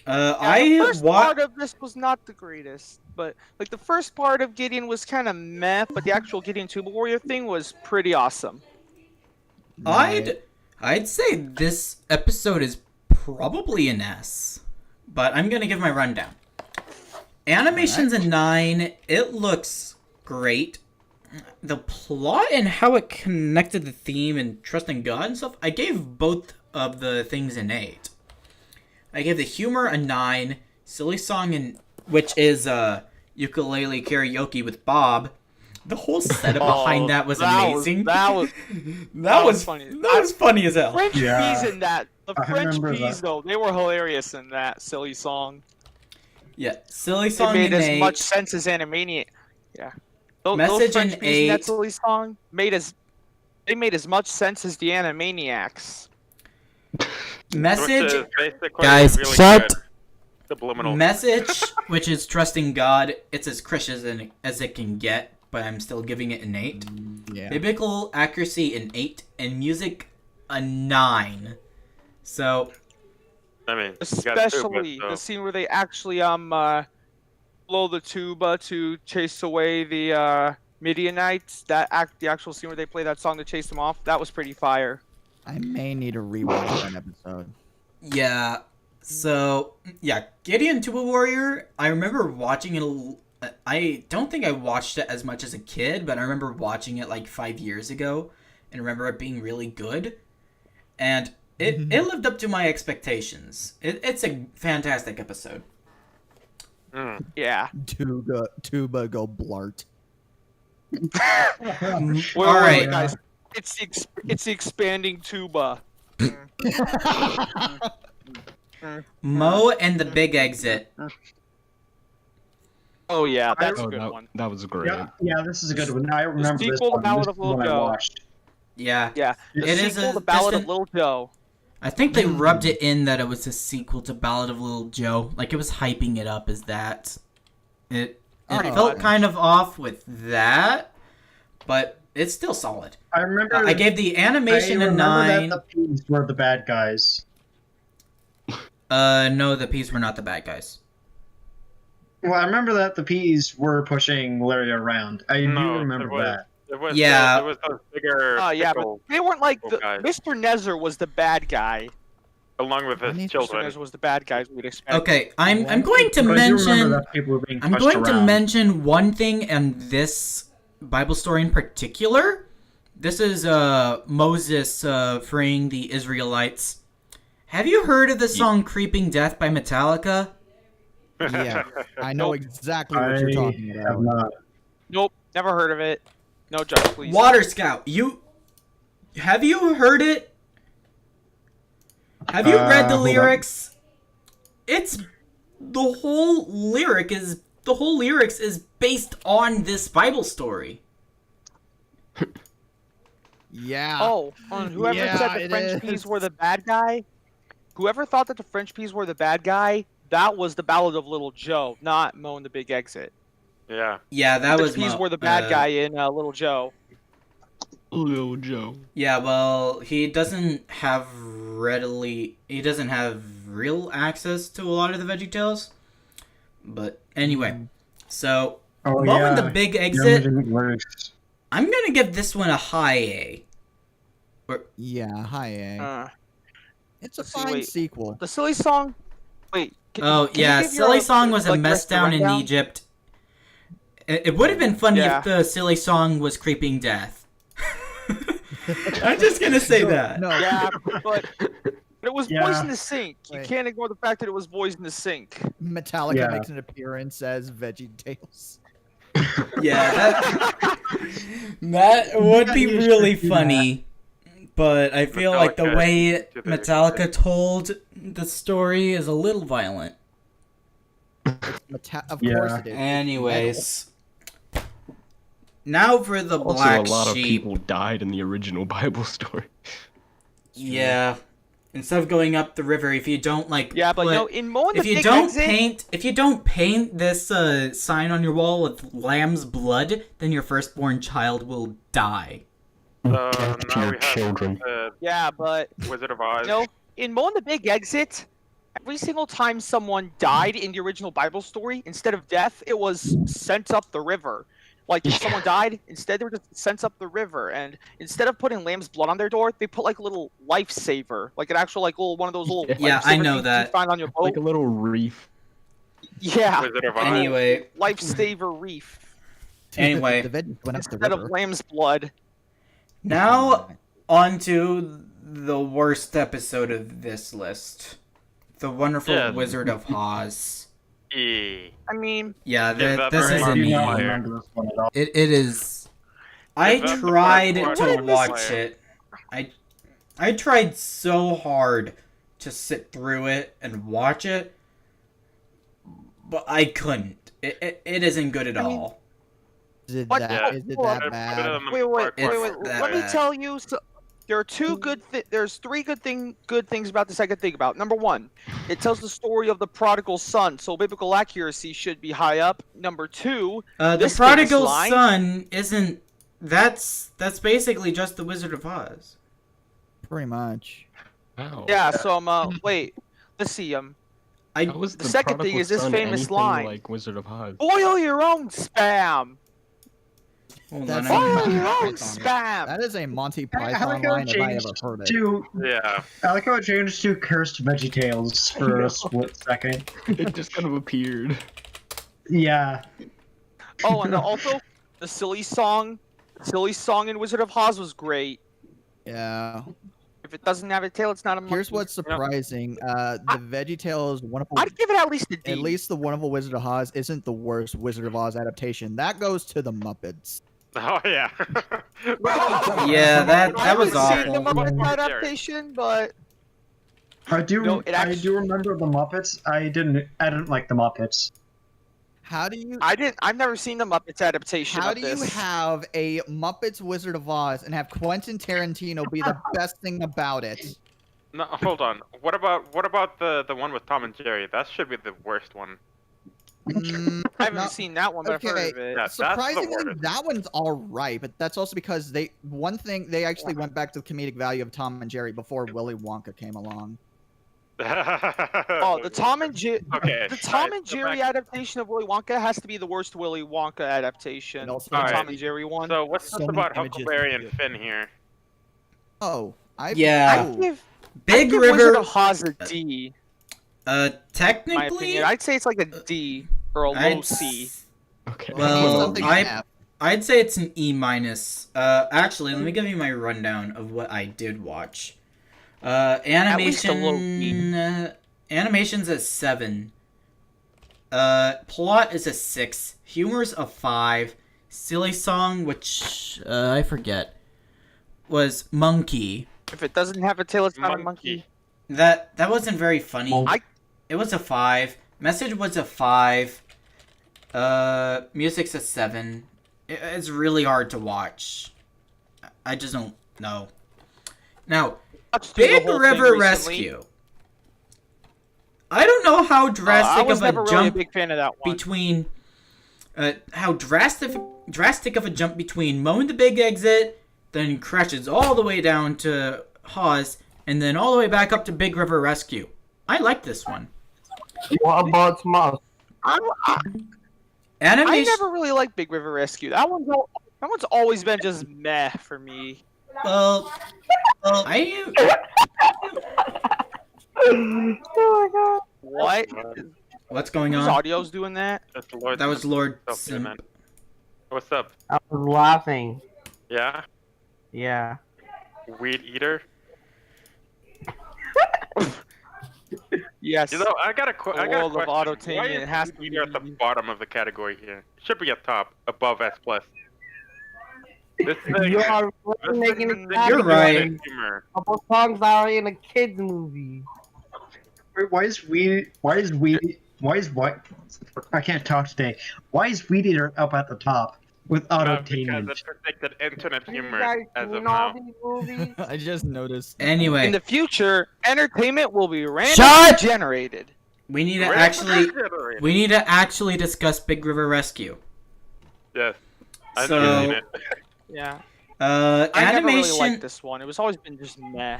Yeah, I the first part watched. of this was not the greatest, but like the first part of Gideon was kind of meh, but the actual Gideon Tuba Warrior thing was pretty awesome. I'd say this episode is probably an S, but I'm gonna give my rundown. Animation's a 9. It looks great. The plot and how it connected the theme and trusting God and stuff, I gave both of the things an 8. I gave the humor a 9, silly song which is ukulele karaoke with Bob. The whole setup behind that was amazing. That was that was funny. That was funny as hell. French Yeah. peas in that. The I French remember peas, that. though, they were hilarious in that silly song. Yeah, silly It song made an as 8. much sense as Animaniac. Yeah. Those Message French an peas in that 8. silly song made as much sense as the Animaniacs. Message, Which is basically guys, really shut. good. Subliminal. Message, which is trusting God. It's as Christian as it can get, but I'm still giving it an 8. Yeah. Biblical accuracy an 8, and music a 9. So I mean, you got two, Especially but, the scene where they actually blow the tuba to chase away the Midianites. The actual scene where they play that song to chase them off. That was pretty fire. I may need to rewatch that episode. yeah, So, yeah, Gideon Tuba Warrior, I remember watching it. I don't think I watched it as much as a kid, but I remember watching it like 5 years ago and remember it being really good. And it lived up to my expectations. It's a fantastic episode. Yeah. Tuba go blart. Wait, Alright. guys. It's the expanding tuba. Mo and the Big Exit. Oh yeah, that's a Oh, good that, one. that was great. Yeah, this is a good one. I remember this sequel to one. Ballad This of is Little one I Joe. watched. Yeah. Yeah, the It is sequel a to Ballad distant- of Little Joe. I think they rubbed it in that it was a sequel to Ballad of Little Joe. Like, it was hyping it up as that. It felt kind of off with that, but it's still solid. I remember. I gave the animation a 9. That the P's were the bad guys. No, the P's were not the bad guys. Well, I remember that the P's were pushing Larry around. I do remember that. There was Yeah. there was those bigger. Oh yeah, but pickle they weren't like the guys. Mr. Nezer was the bad guy. along with his Mr. children. Nezer was the bad guys we'd expect. Okay, I'm going to Because you remember mention that people were being I'm pushed going to around. mention one thing and this Bible story in particular. This is Moses freeing the Israelites. Have you heard of the song "Creeping Death" by Metallica? Yeah, I know exactly what you're talking I have about. not. Nope, never heard of it. No judge, please. Water Scout, have you heard it? Have you read the hold on. lyrics? It's the whole lyrics is based on this Bible story. Yeah. Oh, whoever Yeah, said the it French is. peas were the bad guy, whoever thought that the French peas were the bad guy, that was the Ballad of Little Joe, not Mo and the Big Exit. Yeah. Yeah, that The was peas Mo- were the bad guy in Little Joe. Little Joe. Yeah, well, he doesn't have real access to a lot of the VeggieTales. But anyway, so Oh, Mo yeah. and the Big Yeah, Exit, it works. I'm gonna give this one a high A. Yeah, hi, A. It's a let's see, fine wait. sequel. The silly song. Wait. Oh can you yeah, give your, Silly Song was a like, mess down in rundown? Egypt. It would have been funny Yeah. if the Silly Song was Creeping Death. I'm just gonna say that. No, Yeah, but it was Yeah. Boys in the Sink. You Wait. can't ignore the fact that it was Boys in the Sink. Metallica Yeah. makes an appearance as VeggieTales. Yeah, that would be Yeah, you really should do funny. But I feel like the Metallica way to the Metallica extent. told the story is a little violent. Of Yeah. course it is. Anyways, now for the Also, black a lot of sheep. people died in the original Bible story. Yeah. Instead of going up the river, if you don't like Yeah, but put- you know, in Mo and the if you Big don't Exit, paint this sign on your wall with lamb's blood, then your firstborn child will die. Now your we have children. yeah, but Wizard of Oz. you know, in Mo and the Big Exit, every single time someone died in the original Bible story, instead of death, it was sent up the river. Like if someone died, instead they were just sent up the river, and instead of putting lamb's blood on their door, they put like a little lifesaver, like an actual like little one of those little. Yeah, I lifesaver know things you that. find on your boat. Like a little reef. Yeah, Wizard of Oz. Anyway, lifesaver reef Anyway. the veggies went up the instead of river. lamb's blood. now on to the worst episode of this list. The Wonderful Yeah. Wizard of Oz. I mean, Yeah, Yeah, that this very is I an do E. not Fire. remember this one at all. It is. I that's the tried part to where- watch it. I tried so hard to sit through it and watch it, but I couldn't. It isn't good at I mean- all. Is it What? that, is it Well, that bad? wait. It's that Let me bad. tell you. So, there are there's three good things about this I could think about. Number one, it tells the story of the prodigal son, so biblical accuracy should be high up. Number two, The this prodigal famous line- son isn't. That's basically just the Wizard of Oz. Pretty much. Wow. yeah. So wait, let's see. How was the second thing prodigal is this son famous anything line. like Wizard of Oz? Boil your own spam. Hold That's on. a Oh, Monty wrong Python. spam. That is a Monty I Python like how line it if I ever changed heard it. to. Yeah. I like how it changed to Cursed VeggieTales for a split second. It just kind of appeared. Yeah. Oh, and also the silly song in Wizard of Oz was great. Yeah. If it doesn't have a tail, it's not a monkey. Here's what's surprising. The VeggieTales Wonderful. I'd give it at least a D. At least the Wonderful Wizard of Oz isn't the worst Wizard of Oz adaptation. That goes to the Muppets. Oh yeah. Yeah, that I was haven't seen the awful. Muppets adaptation, but I do. No, it I actu- do remember the Muppets. I didn't like the Muppets. How do you I've never seen the Muppets adaptation How of do you this. have a Muppets Wizard of Oz and have Quentin Tarantino be the best thing about it? No, hold on. What about the one with Tom and Jerry? That should be the worst one. I haven't No, seen that one, but I've heard of it. Yeah, that's the Surprisingly, worst. that one's all right, but that's also because they actually went back to the comedic value of Tom and Jerry before Willy Wonka came along. Oh, the Tom and Jerry. Okay. The Tom alright, and so Jerry back- adaptation of Willy Wonka has to be the worst Willy Wonka adaptation. And also the Alright. Tom and Jerry one. So what's So this many about images Huckleberry of and it. Finn here? Oh, Yeah. I'd give Big Wizard River. of Oz a D. In my Technically, opinion, I'd say it's like a D or a low I'd C. s- Okay. Well, something I- F. I'd say it's an E minus. Actually, let me give you my rundown of what I did watch. least a low Animation. Animation's a 7. Plot is a 6. Humor's a 5. Silly song, which I forget, was Monkey. If it doesn't have a tail, it's not a monkey. That wasn't very funny. I- It was a 5. Message was a 5. Music's a 7. It's really hard to watch. I just don't know. Now, Watched through the Big whole thing River recently. Rescue. I don't know how I drastic was of a never really a jump big fan of that one. between how drastic of a jump between mowing the big exit, then crashes all the way down to Hawes, and then all the way back up to Big River Rescue. I like this one. What about Smash? I Animation. never really liked Big River Rescue. That one's always been just meh for me. Well, What? what's going Whose on? audio's doing that? That's Lord That was Lord Simp doing Sim. that. What's up? I was laughing. Yeah? Yeah. Weed eater? Yes. You know, I got a world of question. autotainment Why is has to weed eater at the be- bottom of the category here? It should be at top, above S+. This thing, You are this making thing- it You're right. humor. couple songs that are in a kids movie. Wait, why is what? I can't talk today. Why is Weed Eater up at the top with Because autotainment? it's predicted internet You humor guys as of seen all now. these movies? I just noticed. Anyway, In the future, entertainment will be randomly Shut! generated. we need to Random actually generator. we need to actually discuss Big River Rescue. Yes. I So- know it. Yeah. I never really Animation. liked this one. It was always been just meh.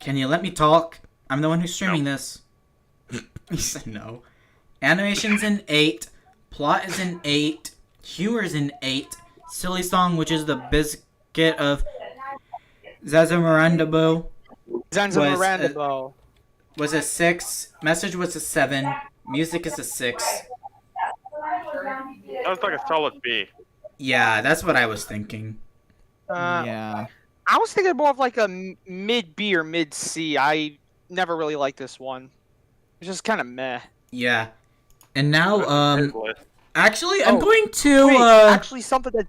Can you let me talk? I'm the one who's streaming this. He said no. Animation's an 8. Plot is an 8. Humor's an 8. Silly song, which is the biscuit of Zaza Miranda Boo, Zanza Was, Miranda uh, Bow. was a 6. Message was a 7. Music is a 6. That was like a solid B. Yeah, that's what I was thinking. Yeah. I was thinking more of like a mid B or mid C. I never really liked this one. It's just kind of meh. Yeah. And now, His list. actually, I'm Oh, going to, Wait, actually, something that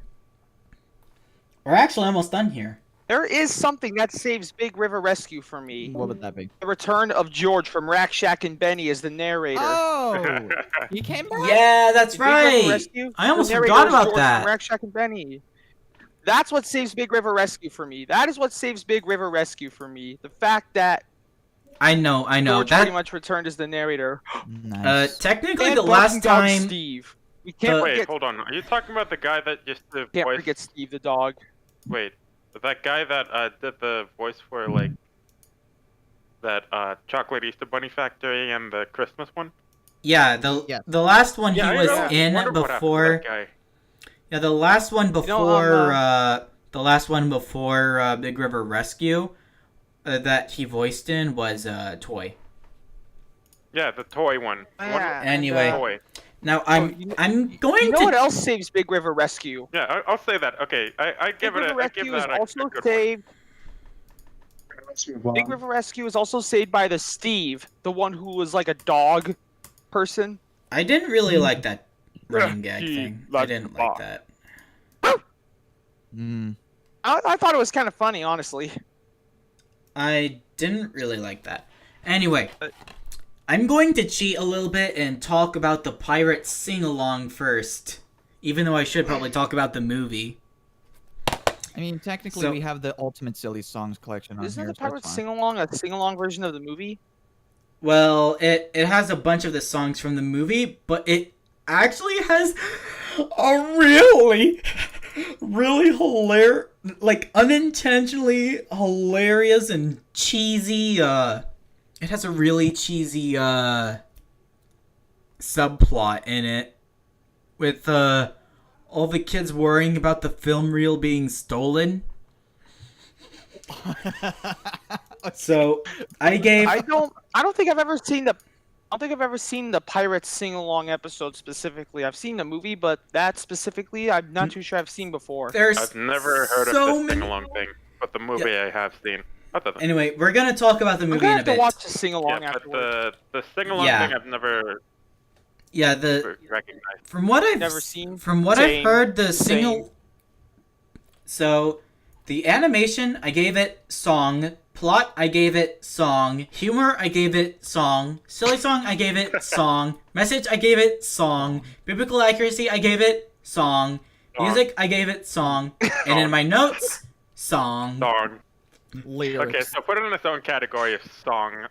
we're actually almost done here. there is something that saves Big River Rescue for me. What would that be? The return of George from Rack Shack and Benny as the narrator. Oh, he came back. Yeah, that's In Big River right. Rescue, I almost the narrator forgot is about George that. From Rack Shack and Benny. That's what saves Big River Rescue for me. That is what saves Big River Rescue for me. The fact that I know. George That pretty much returned as the narrator. Nice. technically And the last barking dog time. Steve. We can't The- Wait, forget. hold on. Are you talking about the guy that just did Can't voice? forget Steve the dog. Wait, that guy that did the voice for like that Chocolate Easter Bunny Factory and the Christmas one? Yeah, Yeah. the last one Yeah, he I was know. in Wonder what happened to before. that guy. Yeah, the last one before Big River Rescue that he voiced in was Toy. Yeah, the toy one. Yeah, Anyway. and, Toy. Now I'm going you know to what else saves Big River Rescue? Yeah, I'll say that. Okay, I give Big it River a. I give Rescue is that a also good one. saved. Let's move on. Big River Rescue is also saved by the Steve, the one who was like a dog person. I didn't really like that running gag He thing. I liked didn't the like box. that. Mm. I thought it was kind of funny, honestly. I didn't really like that. Anyway, I'm going to cheat a little bit and talk about the Pirates sing-along first. Even though I should probably talk about the movie. I mean, technically, So- we have the Ultimate Silly Songs collection on Isn't here. the so that's Pirates fine. sing-along a sing-along version of the movie? Well, it has a bunch of the songs from the movie, but it actually has a really hilarious, like unintentionally hilarious and cheesy, it has a really cheesy, subplot in it with, all the kids worrying about the film reel being stolen. So, I don't think I've ever seen the Pirates sing-along episode specifically. I've seen the movie, but that specifically, I'm not too sure I've seen before. There's I've never heard so of this many... sing-along thing, but the movie I have seen. Anyway, we're gonna talk about the I'm movie gonna in a have to bit. watch the sing-along Yeah, afterwards. but the sing-along Yeah. thing I've never Yeah, the recognized. from what I've Never seen. from what Same. I've heard, the Same. single. So, the animation I gave it song, plot I gave it song, humor I gave it song, silly song I gave it song, message I gave it song, biblical accuracy I gave it song, music I gave it song, and in my notes, song. Song. Lyrics. Okay, so put it in its own category of song.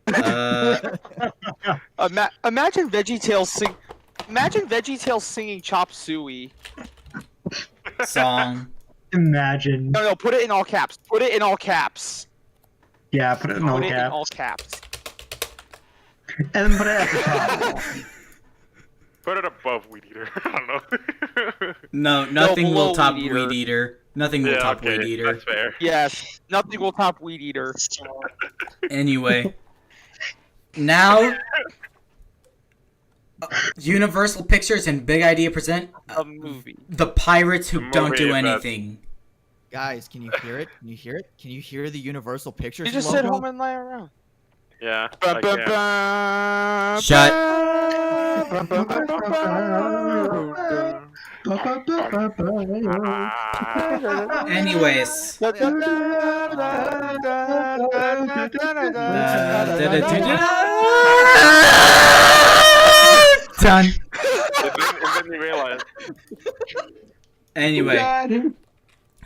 Imagine VeggieTales singing Chop Suey. Song. Imagine. No, put it in all caps. Put it in all caps. Yeah, put it in all Put it in caps. all caps. And then put it at the top. Put it above Weed Eater. I don't know. No, nothing will below top Weed Eater. Weed Eater. Nothing will Yeah, top okay, Weed Eater. that's fair. Yes, nothing will top Weed Eater. Anyway, now Universal Pictures and Big Idea present A movie. The Pirates Who The Don't movie Do about- Anything. Guys, can you hear it? Can you hear it? Can you hear the Universal Pictures You just logo? said home and lie around. Yeah. I can. Shut. Anyways, done. It didn't realize. Anyway,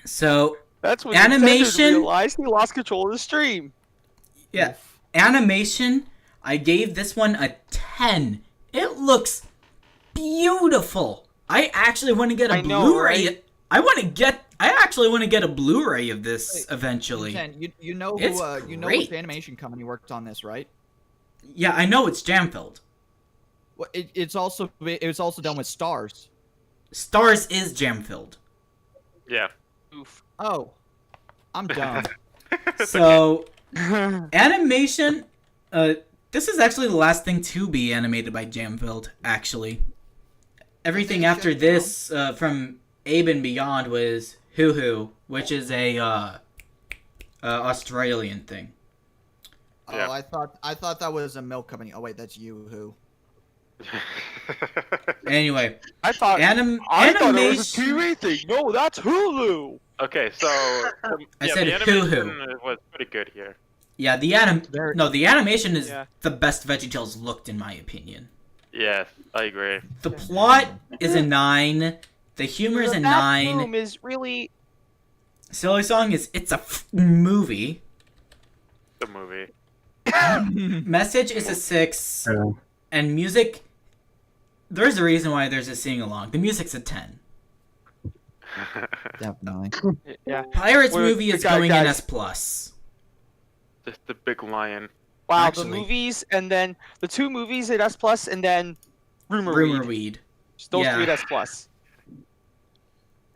so That's when Animation- Nintendo realized he lost control of the stream. yeah, animation. I gave this one a 10. It looks beautiful. I actually want to get a I know, Blu-ray. right? I actually want to get a Blu-ray of this eventually. Ken, you know It's who you know great. which animation company worked on this, right? Yeah, I know it's Jamfilled. Well, it was also done with Stars. Stars is Jamfilled. Yeah. Oof. Oh, I'm dumb. So, animation. This is actually the last thing to be animated by Jamfilled. Actually, everything after this, from Abe and Beyond, was Hoo Hoo, which is a Australian thing. Yeah. Oh, I thought that was a milk company. Oh wait, that's Yoo-Hoo. Anyway, I thought it was a animation. TV thing. No, that's Hulu. Okay, so I yeah, said the hoo-hoo. animation was pretty good here. Yeah, the animation is Yeah. the best VeggieTales looked, in my opinion. Yes, I agree. The plot is a 9. The humor is a 9. Bathroom is really. Silly Song is it's a movie. The movie. Message is a 6. Oh. And music, there's a reason why there's a sing-along. The music's a 10. Definitely. Yeah. Pirates Wait, movie is guys, going in guys. S+. Just the big lion. Wow, Actually. the movies and then the 2 movies at S Plus and then Rumor Rumor Weed. Weed. Those Yeah. 3 at S Plus.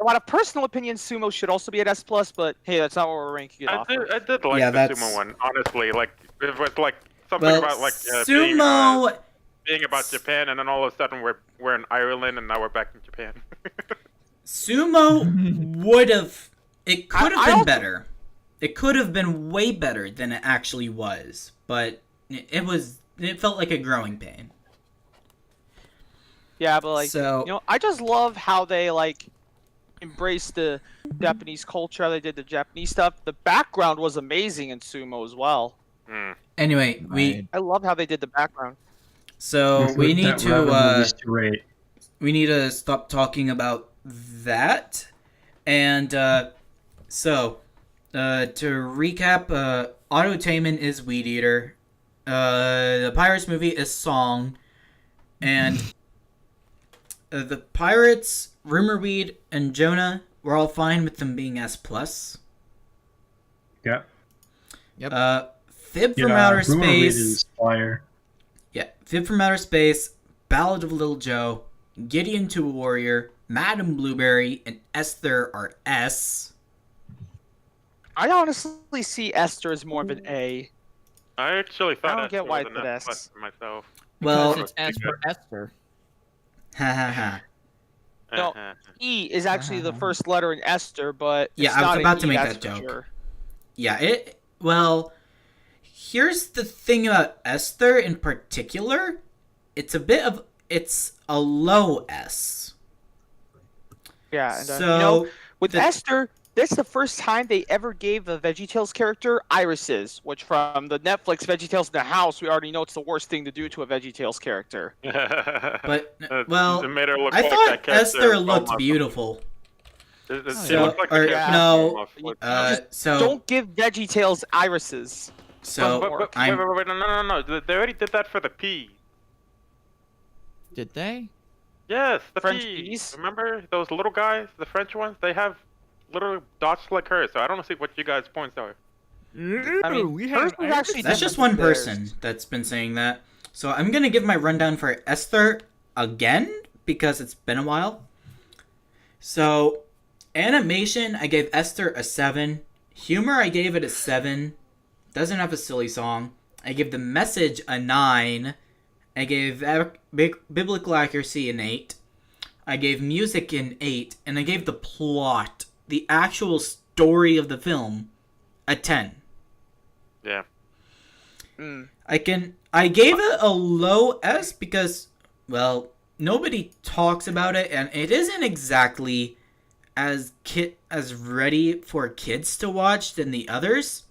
a lot of personal opinion, Sumo should also be at S+, but hey, that's not what we're ranking it off of. I did like Yeah, the that's- Sumo one, honestly. Like, it was like something Well, about like Sumo. being about Japan, and then all of a sudden we're in Ireland, and now we're back in Japan. Sumo would have. It could have I been also- better. It could have been way better than it actually was, but it was. It felt like a growing pain. Yeah, but like, So- you know, I just love how they like embraced the Japanese culture, how they did the Japanese stuff. The background was amazing in Sumo as well. Hmm. Anyway, we I love how they did the background. so we need That to Rabbit movie's too late. we need to stop talking about that, and so to recap, Autotainment is Weed Eater, the Pirates movie is Song, and the Pirates, Rumorweed, and Jonah were all fine with them being S+. Yeah. Fib from Outer Rumor Reed Space. is fire. Yeah, Fib from Outer Space, Ballad of Little Joe, Gideon to a Warrior, Madam Blueberry, and Esther are S. I honestly see Esther as more of an A. I actually thought don't Esther get why was it's an an S+ S. for myself. Well, Because it's S for Esther. ha ha ha. No. E is actually the first letter in Esther, but Yeah, it's I was not an about to E, make that's that for joke. sure. Yeah, well, here's the thing about Esther in particular. It's a low S. Yeah, and So, you know, with the- Esther, that's the first time they ever gave a VeggieTales character irises, which from the Netflix VeggieTales in the House, we already know it's the worst thing to do to a VeggieTales character. but, It well, made her look I like thought that character Esther from, looked uh, beautiful. She So- looked like or- the character no, from, So, Don't give VeggieTales irises. so but, I'm wait, no. They already did that for the P. Did they? Yes, the French P. peas? Remember those little guys, the French ones? They have little dots like her, so I don't see what you guys' points are. I mean, hers was actually That's just different one than theirs. person that's been saying that. So I'm gonna give my rundown for Esther again because it's been a while. So animation, I gave Esther a 7. Humor, I gave it a 7. Doesn't have a silly song. I gave the message a 9. I gave biblical accuracy an 8. I gave music an 8, and I gave the plot, the actual story of the film, a 10. Yeah. Mm. I gave it a low S because, well, nobody talks about it, and it isn't exactly as ready for kids to watch than the others.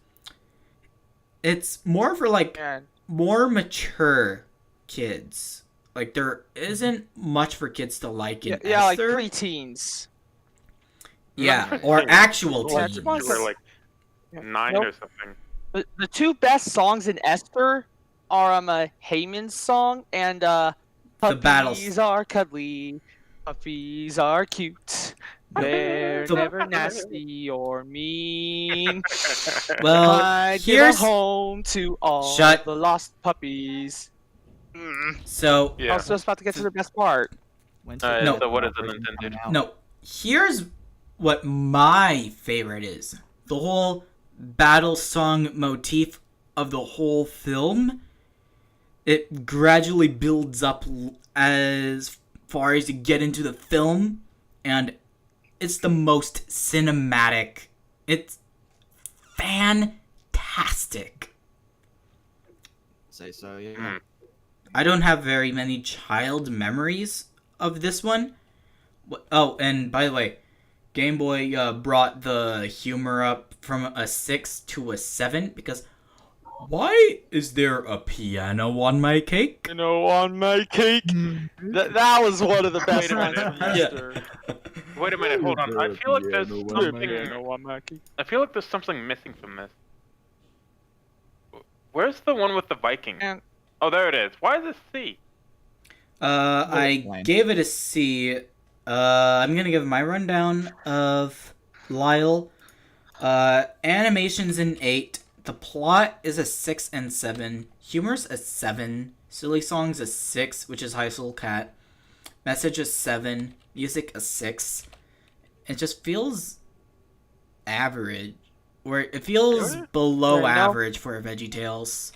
It's more for like Yeah. more mature kids. Like there isn't much for kids to like in Yeah, like Esther. preteens. Yeah, or actual Yeah, teens. it's more You were like 9 Nope. or something. The two best songs in Esther are Heyman's song and The battles. Puppies are cuddly, puppies are cute. They're The- never nasty or mean. Well, I give a here's home to all Shut- the lost puppies. so I Yeah. was just about to get to the best part. When's No. So what is it intended? no. Here's what my favorite is. The whole battle song motif of the whole film. It gradually builds up as far as you get into the film, and it's the most cinematic. It's fantastic. Say so, yeah. Mm. I don't have very many child memories of this one. Oh, and by the way, Game Boy brought the humor up from a 6 to a 7 because why is there a piano on my cake? You know, on my cake. That was one of the best Wait a lines minute. from Yeah. Esther. Wait a minute, hold on. I feel like there's something. Piano on my cake. I feel like there's something missing from this. Where's the one with the Viking? And- Oh, there it is. Why is it C? I explain. gave it a C. I'm gonna give my rundown of Lyle. Animation's an 8. The plot is a 6 and 7. Humor's a 7. Silly songs a 6, which is High Soul Cat. Message a 7. Music a 6. it just feels average. Where it feels Really? below Yeah, no. average for a VeggieTales.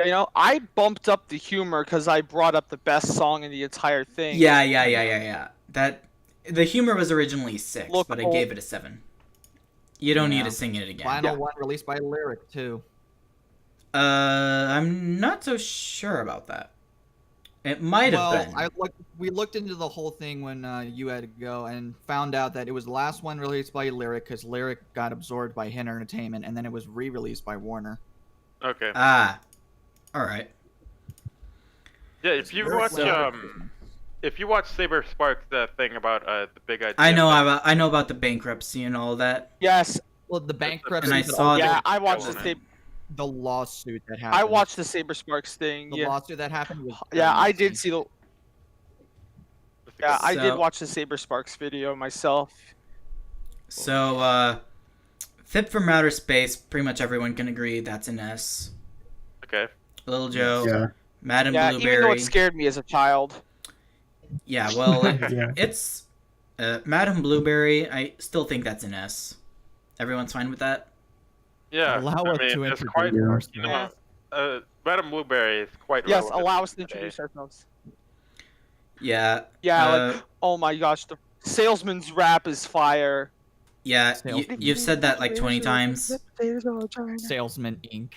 You know, I bumped up the humor because I brought up the best song in the entire thing. Yeah. The humor was originally 6, Look, but I gave it a 7. You don't need to sing it again. Final one released by Lyric too. I'm not so sure about that. It might have been. We looked into the whole thing when you had to go and found out that it was the last one released by Lyric because Lyric got absorbed by Hit Entertainment, and then it was re-released by Warner. Okay. Ah, all right. Yeah, if you watch Saber Sparks, that thing about the big idea. I know about the bankruptcy and all that. Yes. Well, the bankruptcy. And I saw Yeah, I watched the lawsuit that happened. I watched the Saber Sparks thing. The lawsuit that happened was I did see the. Yeah, I did So- watch the Saber Sparks video myself. So, Fit from Outer Space, pretty much everyone can agree that's an S. Okay. Little Joe, Yeah. Madam Yeah, even though Blueberry. it scared me as a child. Yeah, well, Yeah. it's Madam Blueberry. I still think that's an S. Everyone's fine with that? Yeah. Allow us to it's introduce quite, ourselves. you know, Madam Blueberry is quite Yes, relevant allow us to today. introduce ourselves. Yeah. Yeah, like, oh my gosh, the salesman's rap is fire. Yeah, you've said that like 20 times. Salesman Inc.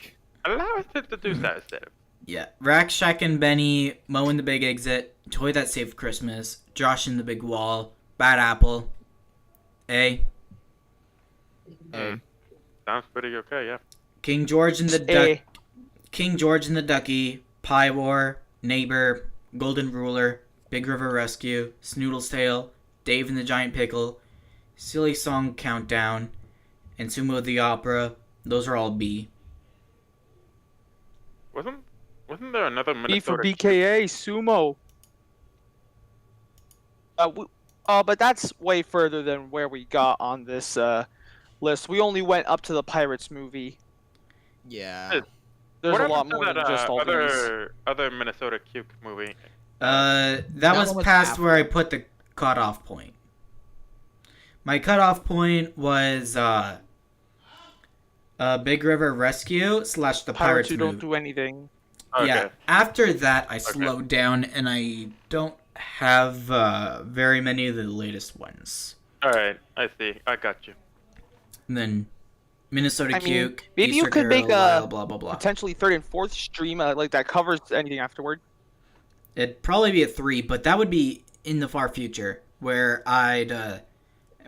Allow us to introduce ourselves. Yeah. Rack Shack and Benny, Mo and the Big Exit, Toy That Saved Christmas, Josh and the Big Wall, Bad Apple. A. Sounds pretty okay, yeah. King George and the A. King George and the Ducky, Pie War, Neighbor, Golden Ruler, Big River Rescue, Snoodle's Tale, Dave and the Giant Pickle, Silly Song Countdown, and Sumo the Opera. Those are all B. Wasn't there another B for Minnesota? BKA, Sumo. But that's way further than where we got on this list. We only went up to the Pirates movie. Yeah. There's What a lot happened to more than that, just all these. other Minnesota Cuke movie? That was one was past after. where I put the cutoff point. My cutoff point was Big River Rescue / the Pirates who movie. don't do anything. Okay. Yeah, after that I slowed down and I don't have very many of the latest ones. Alright, I see. I got you. And then Minnesota I mean, Cuke, maybe you Easter could make Carol, a blah blah blah. Potentially third and fourth stream like that covers anything afterward. It'd probably be a 3, but that would be in the far future where I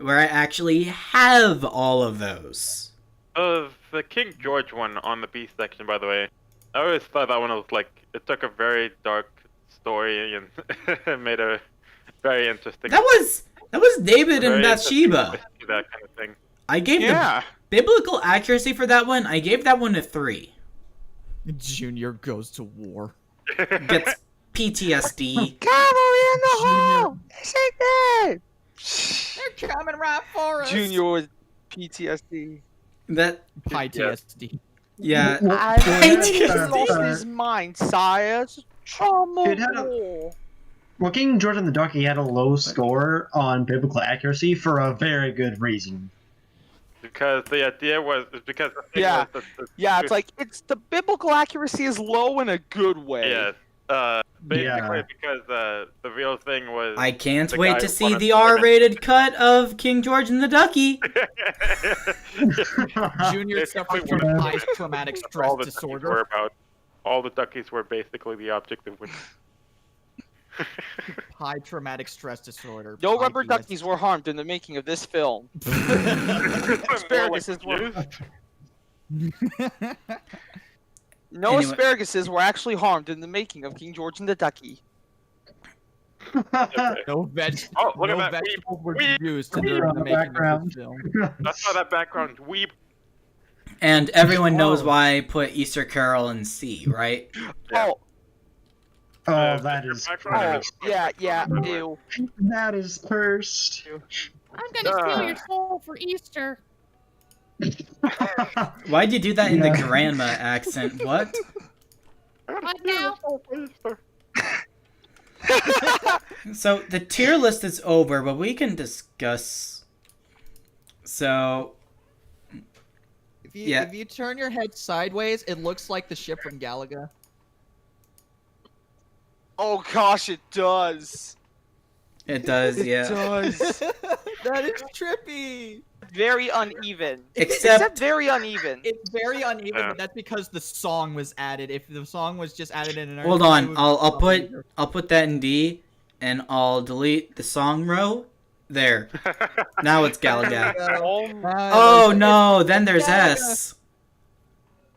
actually have all of those. The King George one on the B section, by the way. I always thought that one was like, it took a very dark story and made a very interesting. That was David and very Bathsheba. interesting that kind of thing. I gave Yeah. the biblical accuracy for that one. I gave that one a 3. Junior goes to war. Gets PTSD. Cavalry in the hole! Shake that! They're coming right for us. Junior with PTSD. That PTSD. yeah. He uh, lost uh, his mind, sire. It's trauma. It had Well, King George and the Ducky had a low score on biblical accuracy for a very good reason. Because the idea was, because the thing Yeah. was Yeah, it's like it's the biblical accuracy is low in a good way. yes. Basically Yeah. because the real thing was. I can't the wait guy to who see wanted the to- R-rated cut of King George and the Ducky. Junior Basically suffers what from it was. post-traumatic That's stress all the duckies disorder. were about. All the duckies were basically the object of which. High traumatic stress disorder. No rubber PTSD. duckies were harmed in the making of this film. Asparaguses were no Anyway. asparaguses were actually harmed in the making of King George and the Ducky. No Oh, look at no that. vegetables were Weeb. used Weeb during on the the making of background. this film. That's why that background weeb. And everyone knows Oh. why I put Easter Carol in C, right? Yeah. Oh, that is background- cursed. Yeah, ew. That is cursed. I'm gonna steal your soul for Easter. Why'd you do that in the Yeah. grandma accent? What? What now? So the tier list is over, but we can discuss. So If you turn your head sideways, it looks like the ship from Galaga. Oh gosh, it does. it does, It yeah. does. That is trippy. Very uneven. Except very uneven. It's very uneven, Yeah. but that's because the song was added. If the song was just added in an hold early, it on, would I'll be put that in D, and I'll delete the song row. There. Now it's Galaga. Oh no, then there's S.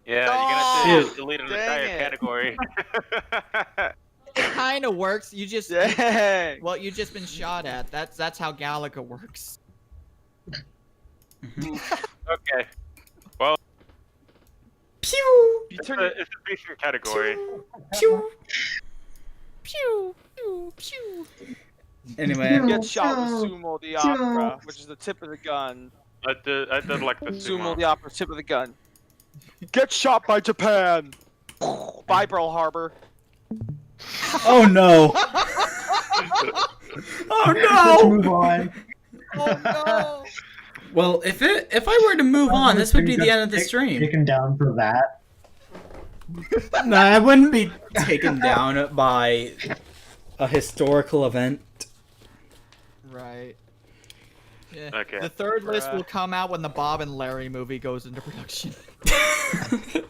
Yeah, you're gonna have Shoot. to delete an Dang entire it. category. It kind of works. You just Dang. well, you just been shot at. That's how Galaga works. Okay. Well, Pew! You it's turn a decent category. Pew! Pew, pew, pew. Anyway, get shot with Sumo the Opera, which is the tip of the gun. I did like the Sumo sumo. the Opera, tip of the gun. Get shot by Japan. Bye, Pearl Harbor. oh no! Oh Let's no! move on. Oh no! Well, if I were to move on, this would be the end of the stream. Taken down for that. No, I wouldn't be taken down by a historical event. Right. Yeah. Okay. The third list will come out when the Bob and Larry movie goes into production.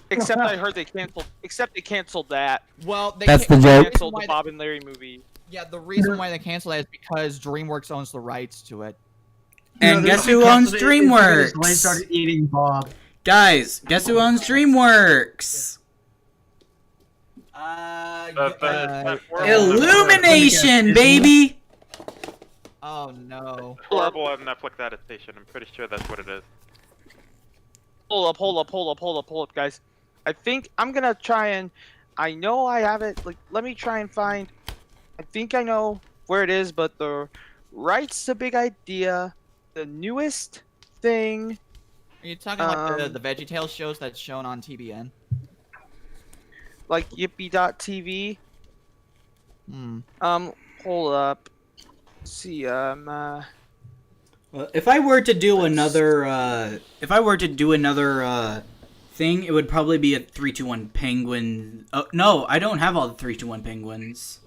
Except I heard they canceled. Except they canceled that. Well, they That's ca- the the joke. reason Canceled why the they- Bob and Larry movie. Yeah, the reason why they canceled that is because DreamWorks owns the rights to it. And No, guess they who owns canceled it because Lane DreamWorks? started eating Bob. Guys, guess who owns DreamWorks? Illumination, baby! Oh no. Horrible Netflix adaptation. I'm pretty sure that's what it is. Hold up, guys. I think I'm gonna try and. I know I have it. Like, let me try and find. I think I know where it is, but the rights to Big Idea, the newest thing. Are you talking like the VeggieTales shows that's shown on TBN? Like Yippee.tv. Hmm. Hold up. Let's see, Well, if I were to do another, thing, it would probably be a 3-2-1 Penguin. Oh, no, I don't have all the 3-2-1 Penguins.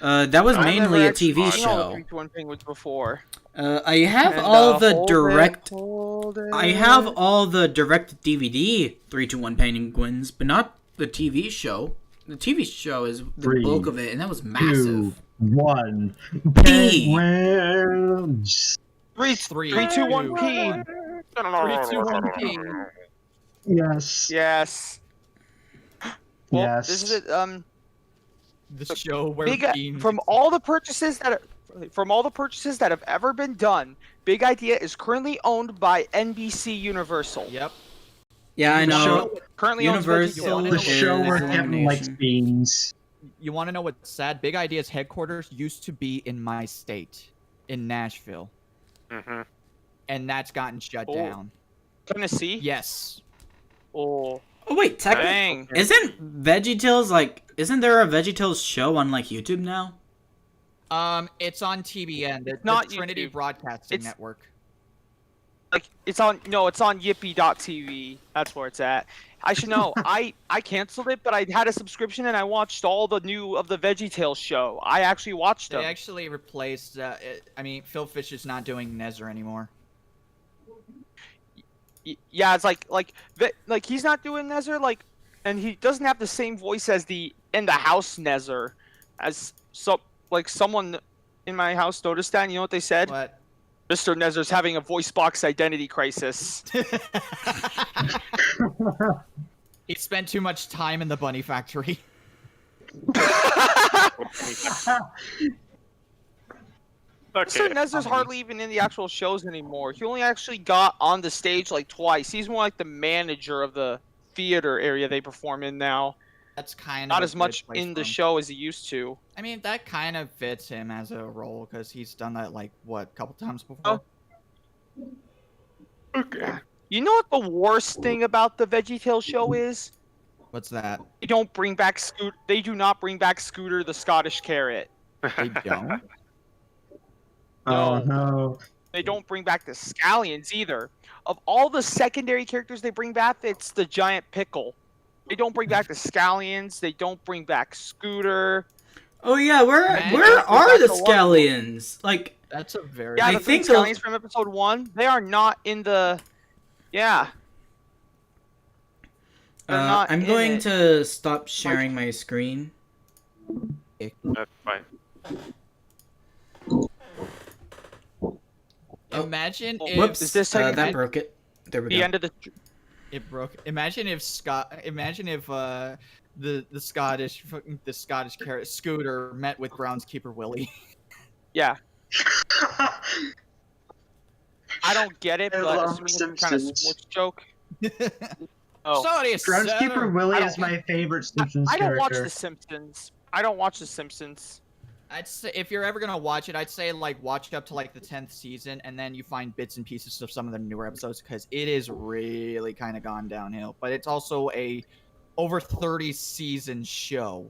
That was mainly a TV show. 3-2-1 Penguins before. I have And, all the hold direct. it, hold it. I have all the direct DVD 3-2-1 Penguins, but not the TV show. The TV show is the 3, bulk of it, and that was massive. 2, 1. P. Penguins. 3, 2, 1, P. 3, 2, 1, P. Yes. Yes. Well, Yes. this is it. The show where Big, Bean- from all the purchases that have ever been done, Big Idea is currently owned by NBC Universal. Yep. Yeah, I know. Show- Currently Universal owns The Big Idea. show is where Kevin likes Illumination. beans. You want to know what's sad? Big Idea's headquarters used to be in my state, in Nashville, Mm-hmm. and that's gotten shut Oh. down. Tennessee. Yes. Oh, Oh wait, technically, dang. isn't VeggieTales isn't there a VeggieTales show on like YouTube now? It's on TBN, the not Trinity YouTube. Broadcasting It's- Network. Like it's on Yippee.tv. That's where it's at. I should know. I canceled it, but I had a subscription and I watched all the new of the VeggieTales show. I actually watched They them. actually replaced. Phil Fisher's not doing Nezzer anymore. Yeah, it's like he's not doing Nezzer, and he doesn't have the same voice as the in the house Nezzer, as someone in my house noticed that. And you know what they said? What? Mr. Nezzer's having a voice box identity crisis. He spent too much time in the bunny factory. Mr. Nezzer's hardly even in the actual shows anymore. He only actually got on the stage like twice. He's more like the manager of the theater area they perform in now. That's kind of Not a as good much place in for the him. show as he used to. I mean, that kind of fits him as a role because he's done that a couple times before. Oh. Okay. You know what the worst thing about the VeggieTales show is? What's that? They do not bring back Scooter the Scottish Carrot. They don't. Oh no. They don't bring back the scallions either. Of all the secondary characters they bring back, it's the giant pickle. They don't bring back the scallions. They don't bring back Scooter. Oh yeah, where Man, are the that's a lot. scallions? Like, That's a very. Yeah, I the think three they'll- scallions from episode 1, they are not in the. Yeah. They're not I'm in going it. to stop sharing my screen. That's fine. Imagine if Whoops, Is this second that end? broke it. There we The go. end of the. it broke. Imagine if the Scottish character Scooter met with Groundskeeper Willie. Yeah. I don't get it, I but love assuming it's some kind of Simpsons. sports joke. Oh. Sorry, Groundskeeper sir. Willie I is don't- my favorite Simpsons I don't character. watch The Simpsons. I don't watch The Simpsons. I'd say if you're ever gonna watch it, I'd say like watch up to like the 10th season, and then you find bits and pieces of some of the newer episodes because it is really kind of gone downhill. But it's also a over 30 season show.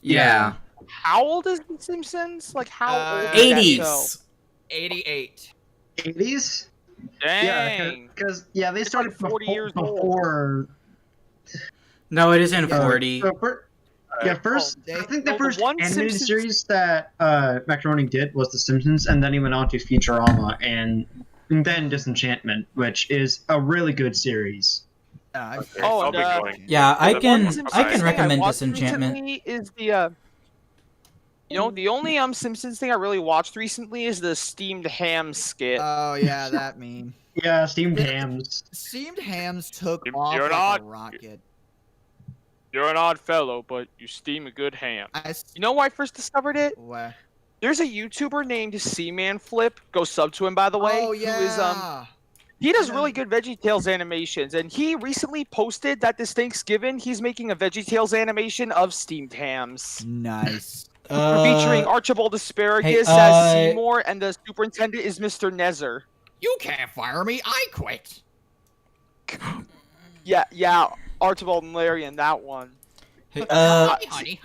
Yeah. How old is The Simpsons? Like, how old is that show? 80s. 88. 80s? Dang. Because they It's started like 40 years old. before. No, it isn't uh, 40. so first, they- I think the no, the first one animated Simpsons- series that Macaroni did was The Simpsons, and then he went on to Futurama, and then Disenchantment, which is a really good series. Okay, Oh, I'll and, be going. Yeah, I The can one Simpsons I can thing recommend watched Disenchantment. recently is the the only Simpsons thing I really watched recently is the steamed ham skit. Oh yeah, that meme. Yeah, steamed hams. Steamed hams took You're off like not- a rocket. You're an odd fellow, but you steam a good ham. I s- You know why I first discovered it? Wha- There's a YouTuber named Seaman Flip. Go sub to him, by the way. Oh yeah. Who is he does really good VeggieTales animations, and he recently posted that this Thanksgiving he's making a VeggieTales animation of steamed hams. Nice. Featuring Archibald Asparagus hey, as Seymour, and the superintendent is Mr. Nezer. You can't fire me. I quit. Yeah, Archibald and Larry in that one. Hey, Honey.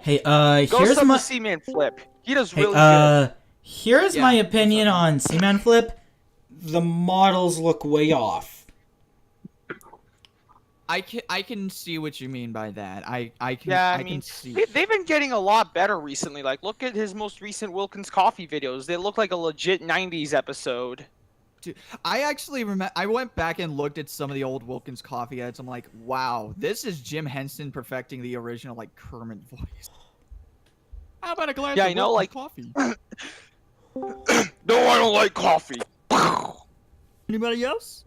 hey, Go here's sub my to Seaman Flip. He does hey, really good. here's Yeah, my opinion on Seaman Flip. The models look way off. I can see what you mean by that. I can Yeah, I I mean, can see. They've been getting a lot better recently. Like, look at his most recent Wilkins Coffee videos. They look like a legit 90s episode. I actually remember. I went back and looked at some of the old Wilkins coffee ads. I'm like, wow, this is Jim Henson perfecting the original like Kermit voice. How about a glass Yeah, of you know, Wilkins like- coffee? No, I don't like coffee. Anybody else?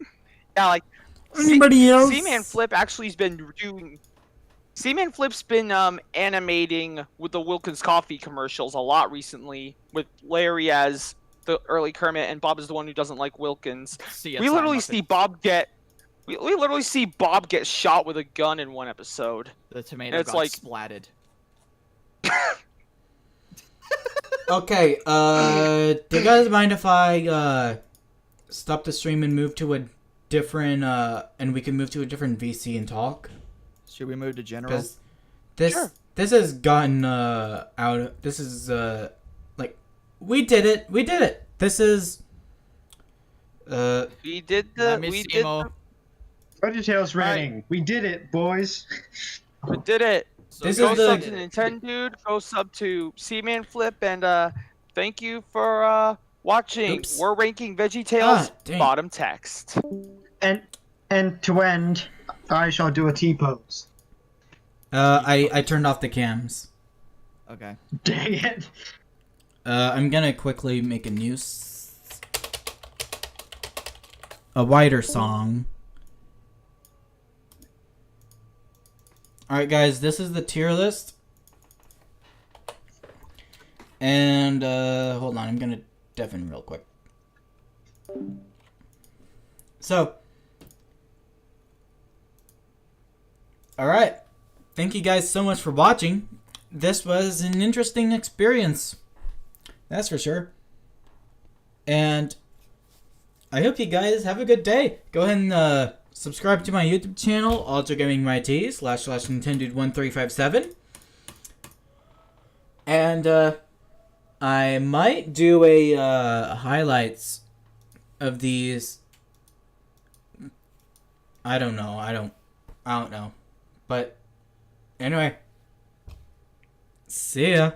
Yeah, like Anybody else? Seaman Flip actually has been doing. Seaman Flip's been animating with the Wilkins Coffee commercials a lot recently, with Larry as the early Kermit and Bob is the one who doesn't like Wilkins. See, We literally see Bob get. We literally see Bob get shot with a gun in one episode. the tomato it's got like- splatted. Okay, do you guys mind if I stop the stream and move to a different and we can move to a different VC and talk? Should we move to general? Because this Sure. this has gotten out. This is like we did it. This is We did the. Let me We see, did. Mo. VeggieTales rating. We did it, boys. We did it. So This Go is the- sub to Nintendo Dude. Go sub to Seaman Flip, and thank you for watching. Oops. We're ranking VeggieTales dang. bottom text. And to end, I shall do a T-pose. I turned off the cams. Okay. Dang it. I'm gonna quickly make a wider song. Alright guys, this is the tier list. And hold on, I'm gonna deafen real quick. So alright. Thank you guys so much for watching. This was an interesting experience. That's for sure. And I hope you guys have a good day. Go ahead and subscribe to my YouTube channel, Ultra Gaming My T //Nintendude1357. And I might do a highlights of these. I don't know. I don't know. But anyway, see ya.